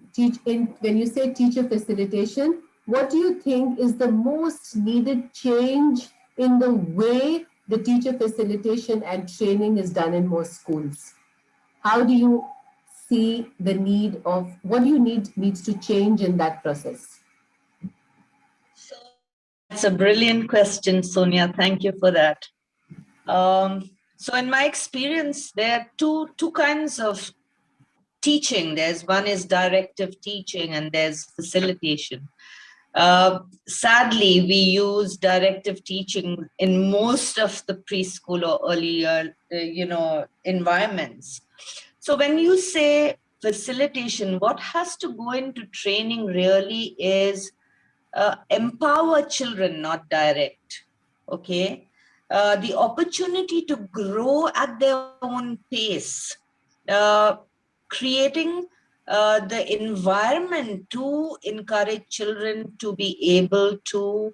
Speaker 1: when you say teacher facilitation, what do you think is the most needed change in the way the teacher facilitation and training is done in most schools? How do you see the need of, what do you needs to change in that process?
Speaker 15: So that's a brilliant question, Sonia. Thank you for that. So in my experience, there are two kinds of teaching. One is directive teaching and there's facilitation. Sadly, we use directive teaching in most of the preschool or earlier, environments. So when you say facilitation, what has to go into training really is empower children, not direct, okay? The opportunity to grow at their own pace, creating the environment to encourage children to be able to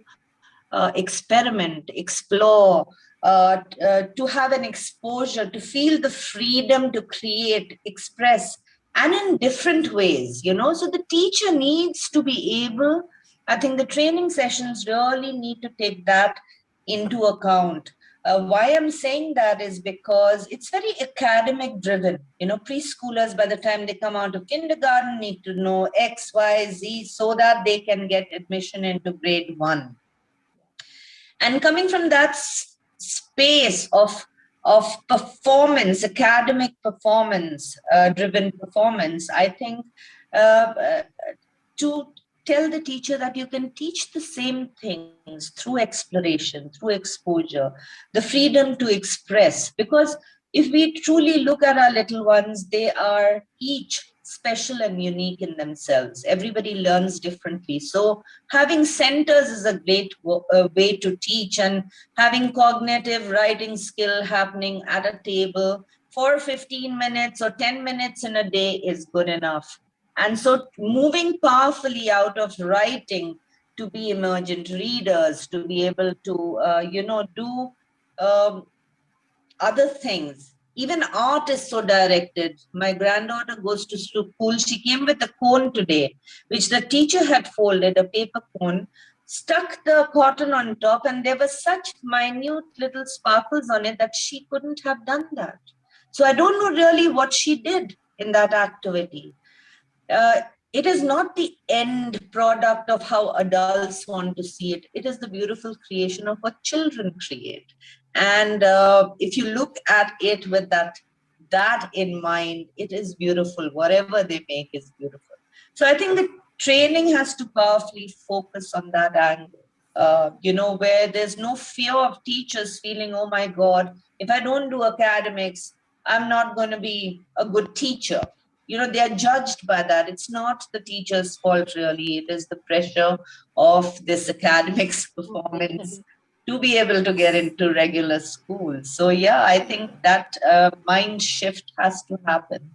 Speaker 15: experiment, explore, to have an exposure, to feel the freedom to create, express, and in different ways, So the teacher needs to be able, I think the training sessions really need to take that into account. Why I'm saying that is because it's very academic driven. Preschoolers, by the time they come out of kindergarten, need to know X, Y, Z so that they can get admission into grade 1. And coming from that space of performance, academic performance, driven performance, I think to tell the teacher that you can teach the same things through exploration, through exposure, the freedom to express. Because if we truly look at our little ones, they are each special and unique in themselves. Everybody learns differently. So having centers is a great way to teach, and having cognitive writing skill happening at a table for 15 minutes or 10 minutes in a day is good enough. And so moving powerfully out of writing to be emergent readers, to be able to, do other things. Even art is so directed. My granddaughter goes to school. She came with a cone today, which the teacher had folded, a paper cone, stuck the cotton on top, and there were such minute little sparkles on it that she couldn't have done that. So I don't know really what she did in that activity. It is not the end product of how adults want to see it. It is the beautiful creation of what children create. And if you look at it with that in mind, it is beautiful. Whatever they make is beautiful. So I think the training has to powerfully focus on that angle, where there's no fear of teachers feeling, oh my God, if I don't do academics, I'm not going to be a good teacher. They are judged by that. It's not the teacher's fault, really. It is the pressure of this academics performance to be able to get into regular school. So yeah, I think that mind shift has to happen.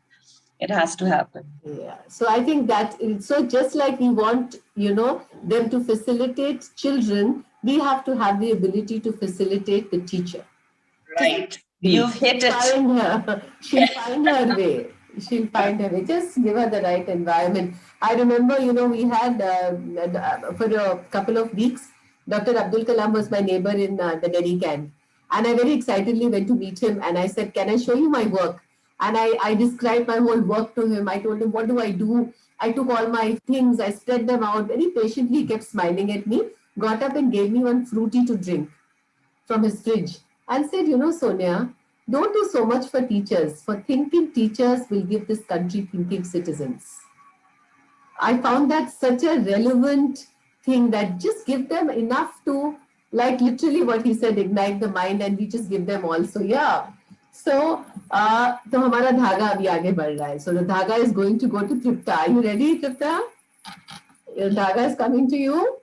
Speaker 15: It has to happen.
Speaker 1: Yeah. So I think that so just like we want, them to facilitate children, we have to have the ability to facilitate the teacher.
Speaker 15: Right. You've hit it.
Speaker 1: She'll find her way. She'll find her way. Just give her the right environment. I remember, we had for a couple of weeks, Dr. Abdul Kalam was my neighbor in the Delhi camp. And I very excitedly went to meet him and I said, can I show you my work? And I described my whole work to him. I told him, what do I do? I took all my things, I spread them out. Very patiently, he kept smiling at me, got up and gave me one fruity to drink from his fridge and said, Sonia, don't do so much for teachers. For thinking teachers will give this country thinking citizens. I found that such a relevant thing, that just give them enough to, like literally what he said, ignite the mind, and we just give them all. So yeah. So हमारा धागा अभी आगे बढ़ रहा है. So the dhaga is going to go to Tripta. Are you ready, Tripta? Your dhaga is coming to you.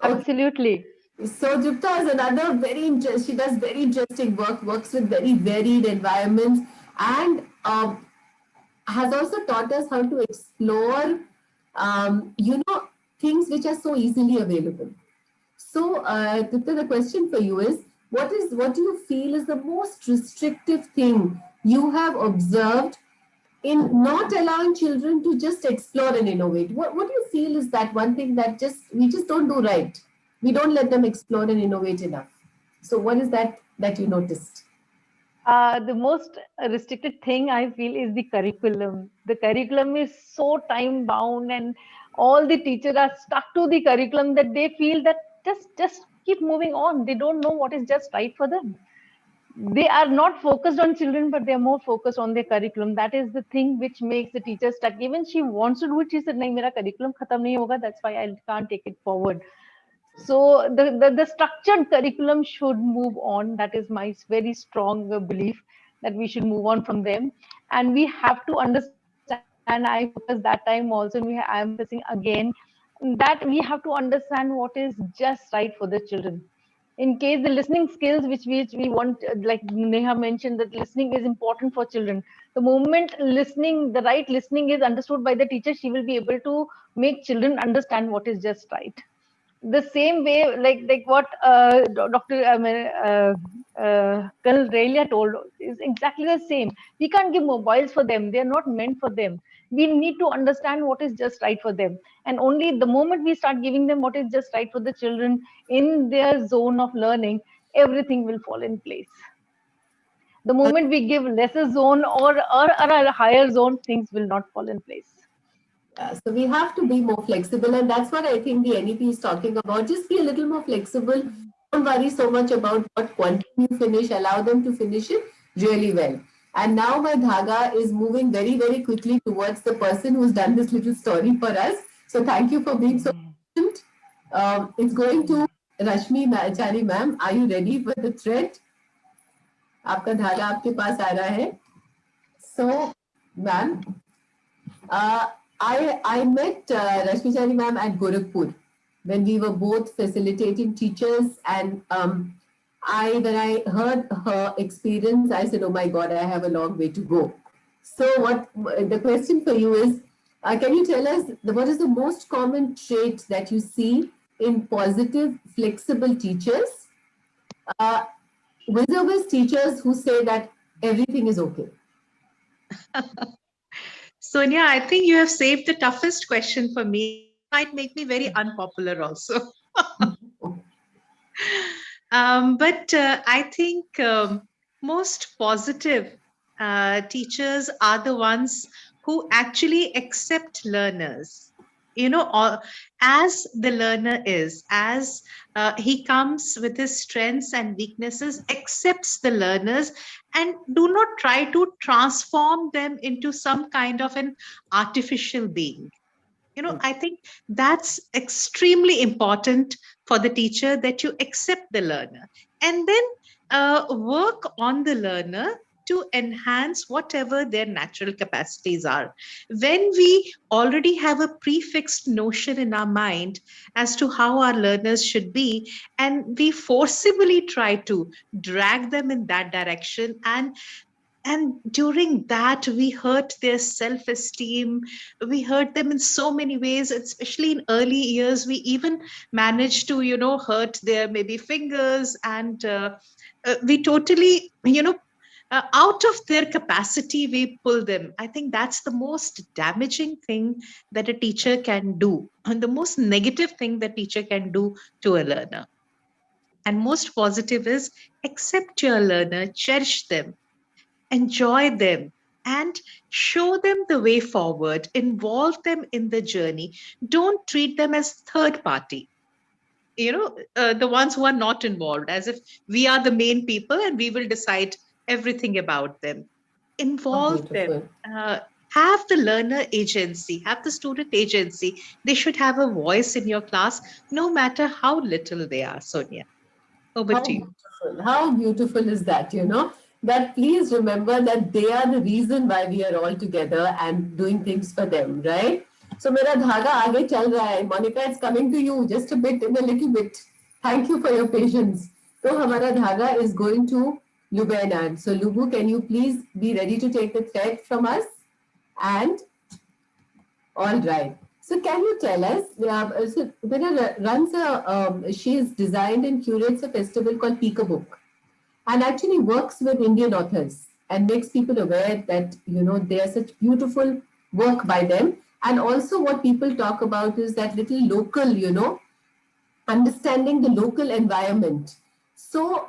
Speaker 10: Absolutely.
Speaker 1: So Tripta is another very interesting. She does very interesting work. Works with very varied environments, and has also taught us how to explore, things which are so easily available. So, Tripta, the question for you is, what do you feel is the most restrictive thing you have observed in not allowing children to just explore and innovate? What do you feel is that one thing that we just don't do right? We don't let them explore and innovate enough. So what is that you noticed?
Speaker 10: The most restricted thing I feel is the curriculum. The curriculum is so time bound, and all the teachers are stuck to the curriculum that they feel that just keep moving on. They don't know what is just right for them. They are not focused on children, but they are more focused on their curriculum. That is the thing which makes the teacher stuck. Even she wants to do it, she said, "Nahi, mera curriculum khatam nahi hoga. That's why I can't take it forward." So the structured curriculum should move on. That is my very strong belief, that we should move on from them, and we have to understand. I focused that time also, and I am emphasizing again that we have to understand what is just right for the children. In case the listening skills, which we want, like Neha mentioned, that listening is important for children. The moment the right listening is understood by the teacher, she will be able to make children understand what is just right. The same way, like what Dr. Colonel Relia told, is exactly the same. We can't give mobiles for them. They are not meant for them. We need to understand what is just right for them. And only the moment we start giving them what is just right for the children in their zone of learning, everything will fall in place. The moment we give lesser zone or a higher zone, things will not fall in place.
Speaker 1: So we have to be more flexible, and that's what I think the NEP is talking about. Just be a little more flexible. Don't worry so much about what quantum you finish. Allow them to finish it really well. And now my dhaga is moving very, very quickly towards the person who's done this little story for us. So thank you for being so patient. It's going to Rashmi Achari ma'am. Are you ready for the thread? आपका धागा आपके पास आ रहा है. So, ma'am. I met Rashmi ma'am at Gorakhpur when we were both facilitating teachers, and when I heard her experience, I said, "Oh my God, I have a long way to go." So, what the question for you is, can you tell us what is the most common trait that you see in positive, flexible teachers, uh, vis-a-vis teachers who say that everything is okay?
Speaker 16: Sonia, I think you have saved the toughest question for me. Might make me very unpopular also. But I think most positive teachers are the ones who actually accept learners. As the learner is, as he comes with his strengths and weaknesses, accepts the learners and do not try to transform them into some kind of an artificial being. I think that's extremely important for the teacher, that you accept the learner and then work on the learner to enhance whatever their natural capacities are. When we already have a prefixed notion in our mind as to how our learners should be, and we forcibly try to drag them in that direction, and during that we hurt their self-esteem, we hurt them in so many ways, especially in early years. We even manage to hurt their maybe fingers, and we totally out of their capacity we pull them. I think that's the most damaging thing that a teacher can do, and the most negative thing that teacher can do to a learner. And most positive is accept your learner, cherish them, enjoy them, and show them the way forward, involve them in the journey. Don't treat them as third party, the ones who are not involved, as if we are the main people and we will decide everything about them. Involve them, have the learner agency, have the student agency. They should have a voice in your class, no matter how little they are. Sonia, over to you.
Speaker 1: Beautiful. How beautiful is that, that please remember that they are the reason why we are all together and doing things for them, right? So mera dhaga aage chal raha hai. Monica, it's coming to you just a little bit. Thank you for your patience. So hamara dhaga is going to Lubanan. So Lubu, can you please be ready to take the thread from us? And all right. So can you tell us, so Vera runs she's designed and curates a festival called Peekabook, and actually works with Indian authors and makes people aware that, they are such beautiful work by them. And also what people talk about is that little local, understanding the local environment. So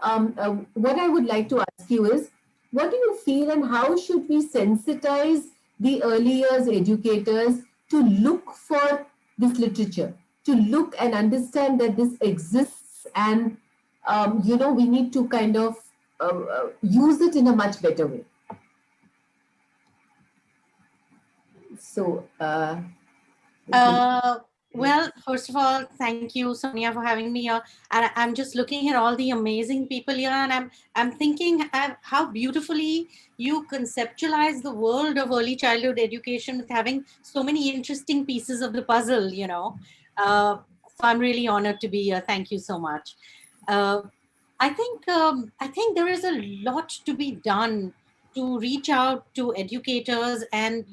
Speaker 1: what I would like to ask you is, what do you feel and how should we sensitize the early years educators to look for this literature, to look and understand that this exists, and we need to kind of use it in a much better way? So
Speaker 17: well, first of all, thank you, Sonia, for having me here. And I'm just looking at all the amazing people here, and I'm thinking how beautifully you conceptualize the world of early childhood education with having so many interesting pieces of the puzzle. So I'm really honored to be here. Thank you so much. I think there is a lot to be done to reach out to educators and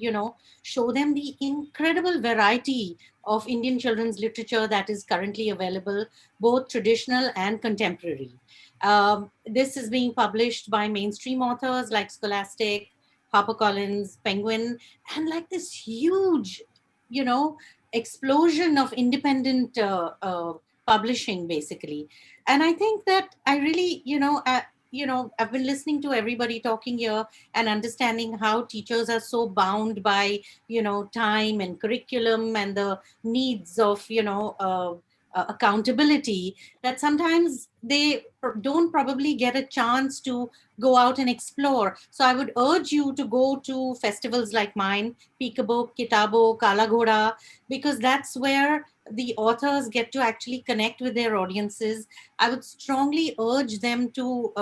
Speaker 17: show them the incredible variety of Indian children's literature that is currently available, both traditional and contemporary. This is being published by mainstream authors like Scholastic, HarperCollins, Penguin, and like this huge, explosion of independent publishing, basically. And I think that I really, I've been listening to everybody talking here and understanding how teachers are so bound by, time and curriculum and the needs of, accountability, that sometimes they don't probably get a chance to go out and explore. So I would urge you to go to festivals like mine, Peekabook, Kitabo, Kala Ghoda, because that's where the authors get to actually connect with their audiences. I would strongly urge them to,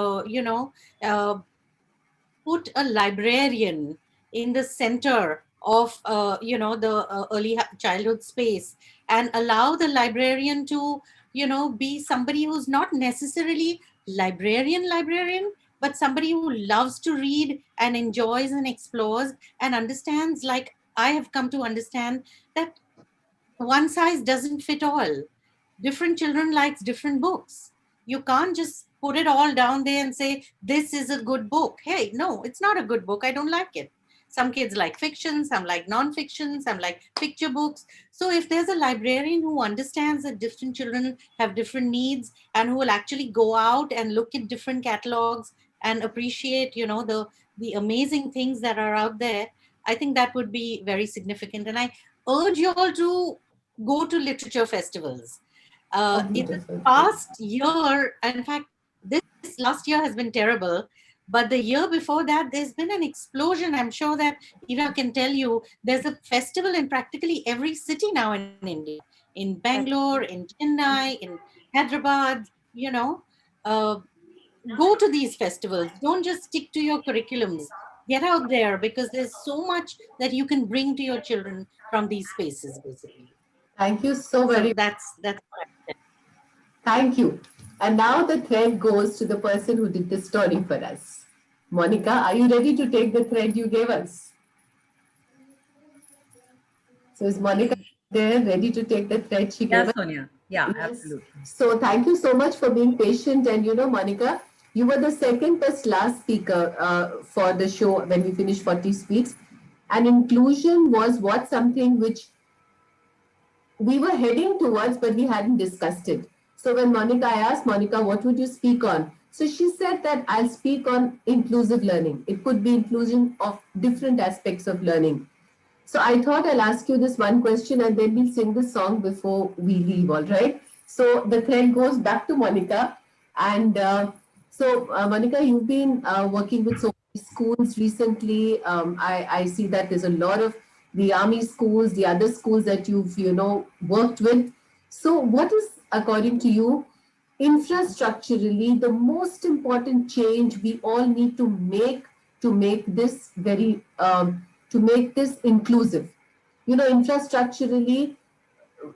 Speaker 17: put a librarian in the center of the early childhood space, and allow the librarian to be somebody who's not necessarily librarian, but somebody who loves to read and enjoys and explores and understands, like I have come to understand, that one size doesn't fit all. Different children likes different books. You can't just put it all down there and say this is a good book. Hey, no, it's not a good book, I don't like it. Some kids like fiction, some like non-fiction, some like picture books. So if there's a librarian who understands that different children have different needs, and who will actually go out and look at different catalogs and appreciate the amazing things that are out there, I think that would be very significant. And I urge you all to go to literature festivals. In the past year, in fact, this last year has been terrible, but the year before that, there's been an explosion. I'm sure that Eva can tell you, there's a festival in practically every city now in India, in Bangalore, in Chennai, in Hyderabad, go to these festivals. Don't just stick to your curriculums. Get out there, because there's so much that you can bring to your children from these spaces, basically.
Speaker 1: Thank you so very much.
Speaker 17: That's
Speaker 1: Thank you. And now the thread goes to the person who did the story for us. Monica, are you ready to take the thread you gave us? So is Monica there, ready to take the thread she gave us?
Speaker 18: Sonia. Yeah,
Speaker 1: Yes.
Speaker 18: absolutely.
Speaker 1: So thank you so much for being patient. And Monica, you were the second plus last speaker for the show when we finished 40 Speaks. And inclusion was something which we were heading towards, but we hadn't discussed it. So when I asked Monica, what would you speak on? So she said that I'll speak on inclusive learning. It could be inclusion of different aspects of learning. So I thought I'll ask you this one question, and then we'll sing the song before we leave, all right? So the thread goes back to Monica. And Monica, you've been working with so many schools recently. I see that there's a lot of the army schools, the other schools that you've, worked with. So what is, according to you, infrastructurally, the most important change we all need to make this very, to make this inclusive? Infrastructurally,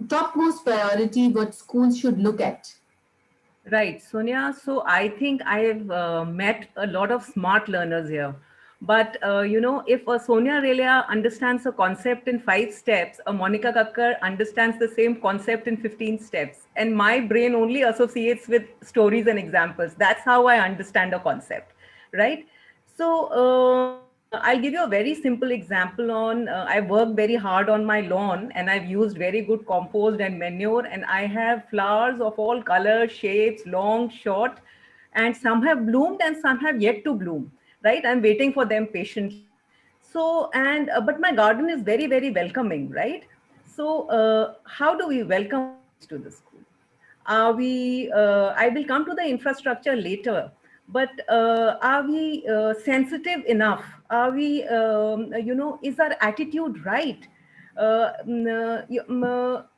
Speaker 1: topmost priority, what schools should look at.
Speaker 18: Right, Sonia. So I think I have met a lot of smart learners here. But, if a Sonia Relia understands a concept in 5 steps, a Monica Kakkar understands the same concept in 15 steps. And my brain only associates with stories and examples. That's how I understand a concept, right? So I'll give you a very simple example on, I worked very hard on my lawn, and I've used very good compost and manure, and I have flowers of all colors, shapes, long, short, and some have bloomed and some have yet to bloom. Right, I'm waiting for them patiently. So, but my garden is very, very welcoming, right? So, how do we welcome to the school? I will come to the infrastructure later, but are we sensitive enough? Are we, is our attitude right? Are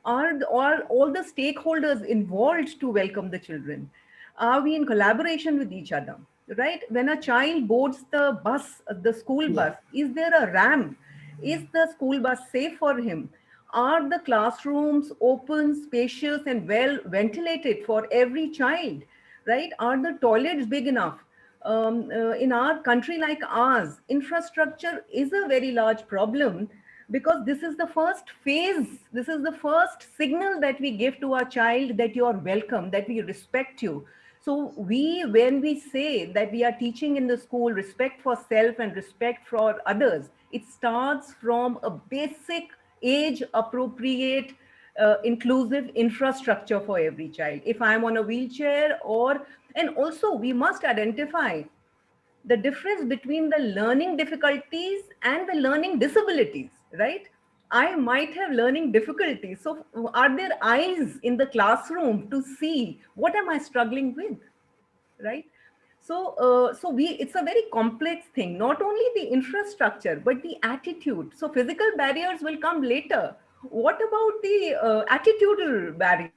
Speaker 18: all the stakeholders involved to welcome the children? Are we in collaboration with each other? Right? When a child boards the bus, the school bus, is there a ramp? Is the school bus safe for him? Are the classrooms open, spacious, and well ventilated for every child? Right? Are the toilets big enough? In our country like ours, infrastructure is a very large problem, because this is the first phase, this is the first signal that we give to our child that you are welcome, that we respect you. So when we say that we are teaching in the school respect for self and respect for others, it starts from a basic age appropriate inclusive infrastructure for every child. If I'm on a wheelchair, and also we must identify the difference between the learning difficulties and the learning disabilities, right? I might have learning difficulties. So are there eyes in the classroom to see what am I struggling with, right? So, it's a very complex thing, not only the infrastructure, but the attitude. So physical barriers will come later. What about the attitudinal barriers?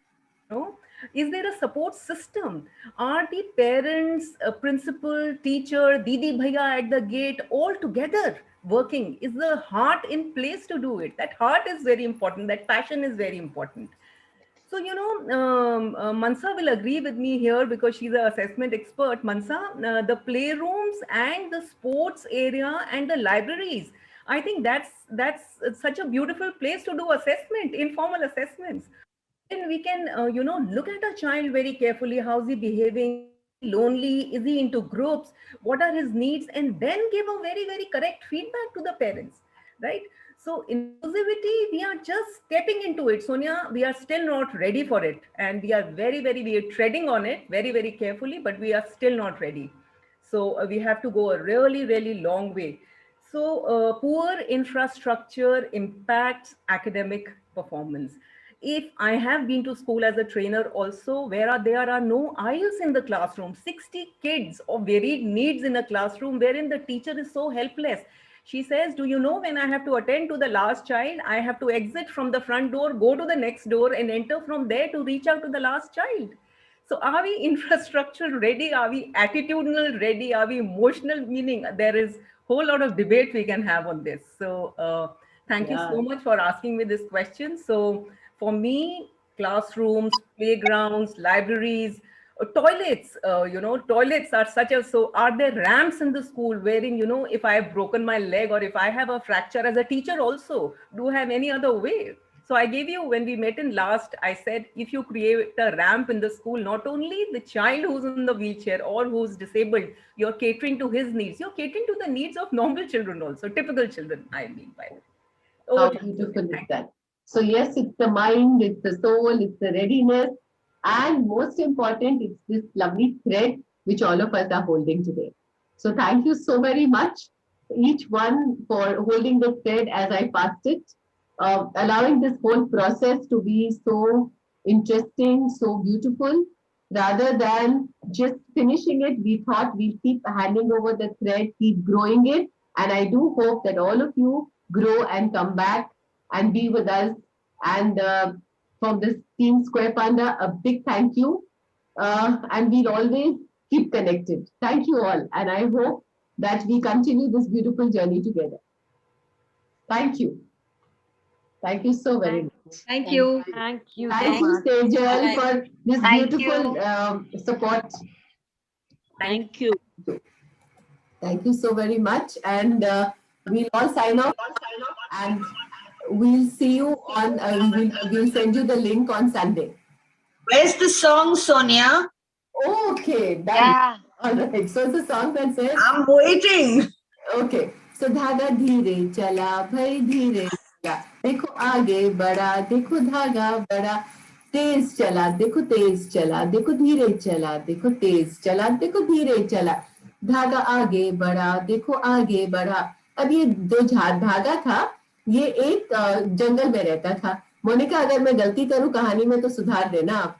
Speaker 18: Is there a support system? Are the parents, principal, teacher, Didi Bhaiya at the gate all together, working? Is the heart in place to do it? That heart is very important. That passion is very important. So, Mansa will agree with me here because she's an assessment expert. Mansa, the playrooms and the sports area and the libraries, I think that's such a beautiful place to do assessment, informal assessments. And we can, look at a child very carefully. How's he behaving? Lonely? Is he into groups? What are his needs? And then give a very, very correct feedback to the parents, right? So inclusivity, we are just stepping into it. Sonia, we are still not ready for it. And we are we are treading on it very, very carefully, but we are still not ready. So we have to go a really, really long way. So poor infrastructure impacts academic performance. If I have been to school as a trainer also, where there are no aisles in the classroom, 60 kids of varied needs in a classroom wherein the teacher is so helpless. She says, do you know, when I have to attend to the last child, I have to exit from the front door, go to the next door and enter from there to reach out to the last child. So are we infrastructure ready? Are we attitudinal ready? Are we emotional? Meaning there is a whole lot of debate we can have on this. So thank you so much for asking me this question. So for me, classrooms, playgrounds, libraries, toilets, toilets are so are there ramps in the school wherein, if I have broken my leg or if I have a fracture as a teacher also, do have any other way? So I gave you, when we met in last, I said, if you create a ramp in the school, not only the child who's in the wheelchair or who's disabled, you're catering to his needs, you're catering to the needs of normal children also, typical children, I mean by that.
Speaker 1: How beautiful is that? So yes, it's the mind, it's the soul, it's the readiness, and most important, it's this lovely thread which all of us are holding today. So thank you so very much, each one, for holding the thread as I passed it, allowing this whole process to be so interesting, so beautiful. Rather than just finishing it, we thought we'll keep handing over the thread, keep growing it. And I do hope that all of you grow and come back and be with us. And from this Team Square Panda, a big thank you. And we'll always keep connected. Thank you all. And I hope that we continue this beautiful journey together. Thank you. Thank you so very much.
Speaker 6: Thank you.
Speaker 10: Thank you.
Speaker 1: Thank you, Sejal, for this beautiful support.
Speaker 3: Thank you.
Speaker 1: Thank you so very much. And we'll all sign off. And we'll see you on, we'll send you the link on Sunday.
Speaker 15: Where's the song, Sonia?
Speaker 1: Okay. Done.
Speaker 15: Yeah.
Speaker 1: All right. So it's a song that says,
Speaker 15: I'm waiting.
Speaker 1: Okay. So धागा धीरे चला भाई धीरे चला देखो आगे बढ़ा देखो धागा बढ़ा तेज चला देखो तेज चला देखो धीरे चला देखो तेज चला देखो धीरे चला धागा आगे बढ़ा देखो आगे बढ़ा। अब ये जो धागा था ये एक जंगल में रहता था। मोनिका, अगर मैं गलती करूं कहानी में तो सुधार देना आप।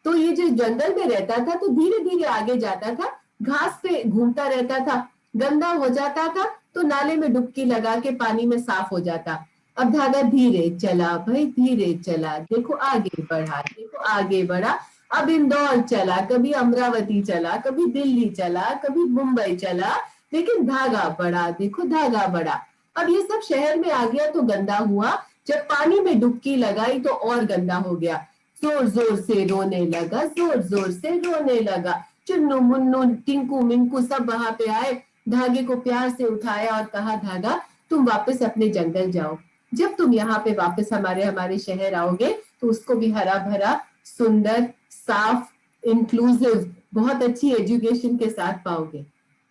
Speaker 1: तो ये जो जंगल में रहता था तो धीरे धीरे आगे जाता था, घास पे घूमता रहता था, गंदा हो जाता था तो नाले में डुबकी लगा के पानी में साफ हो जाता। अब धागा धीरे चला भाई धीरे चला देखो आगे बढ़ा देखो आगे बढ़ा। अब इंदौर चला, कभी अमरावती चला, कभी दिल्ली चला, कभी मुंबई चला, लेकिन धागा बढ़ा देखो धागा बढ़ा। अब ये सब शहर में आ गया तो गंदा हुआ, जब पानी में डुबकी लगाई तो और गंदा हो गया। जोर जोर से रोने लगा, जोर जोर से रोने लगा। चुन्नू मुन्नू टिंकू मिंकू सब वहां पे आए, धागे को प्यार से उठाया और कहा धागा तुम वापस अपने जंगल जाओ। जब तुम यहाँ पे वापस हमारे शहर आओगे तो उसको भी हरा भरा, सुंदर, साफ, इंक्लूसिव, बहुत अच्छी एजुकेशन के साथ पाओगे।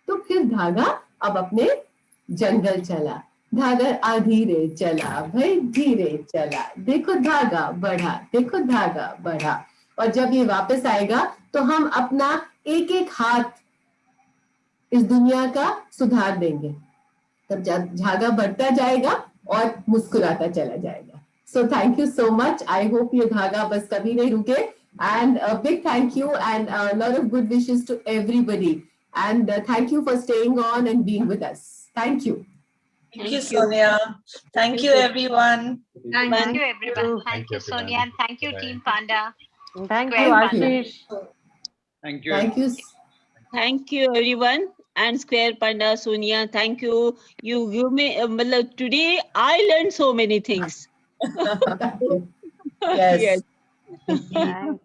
Speaker 1: तो फिर धागा अब अपने जंगल चला। धागा धीरे चला भाई धीरे चला देखो धागा बढ़ा देखो धागा बढ़ा। और जब ये वापस आएगा तो हम अपना एक एक हाथ इस दुनिया का सुधार देंगे। तब धागा बढ़ता जाएगा और मुस्कुराता चला जाएगा। So thank you so much. I hope ये धागा बस कभी नहीं रुके। And a big thank you and a lot of good wishes to everybody. And thank you for staying on and being with us. Thank you.
Speaker 15: Thank you, Sonia. Thank you, everyone.
Speaker 9: Thank you, everyone. Thank you, Sonia, and thank you, Team Panda.
Speaker 10: Thank you,
Speaker 9: Square Panda.
Speaker 10: Ashish.
Speaker 11: Thank you.
Speaker 1: Thank you.
Speaker 3: Thank you, everyone. and Square Panda, Sonia, thank you. You give me, today I learned so many things.
Speaker 15: Yes.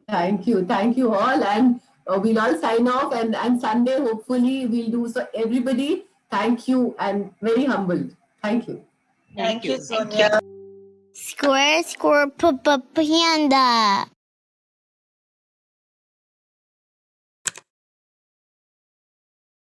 Speaker 1: Thank you. Thank you all. And we'll all sign off. And Sunday, hopefully, we'll do so. Everybody, thank you and very humbled. Thank you.
Speaker 15: Thank you, Sonia.
Speaker 19: Square, panda.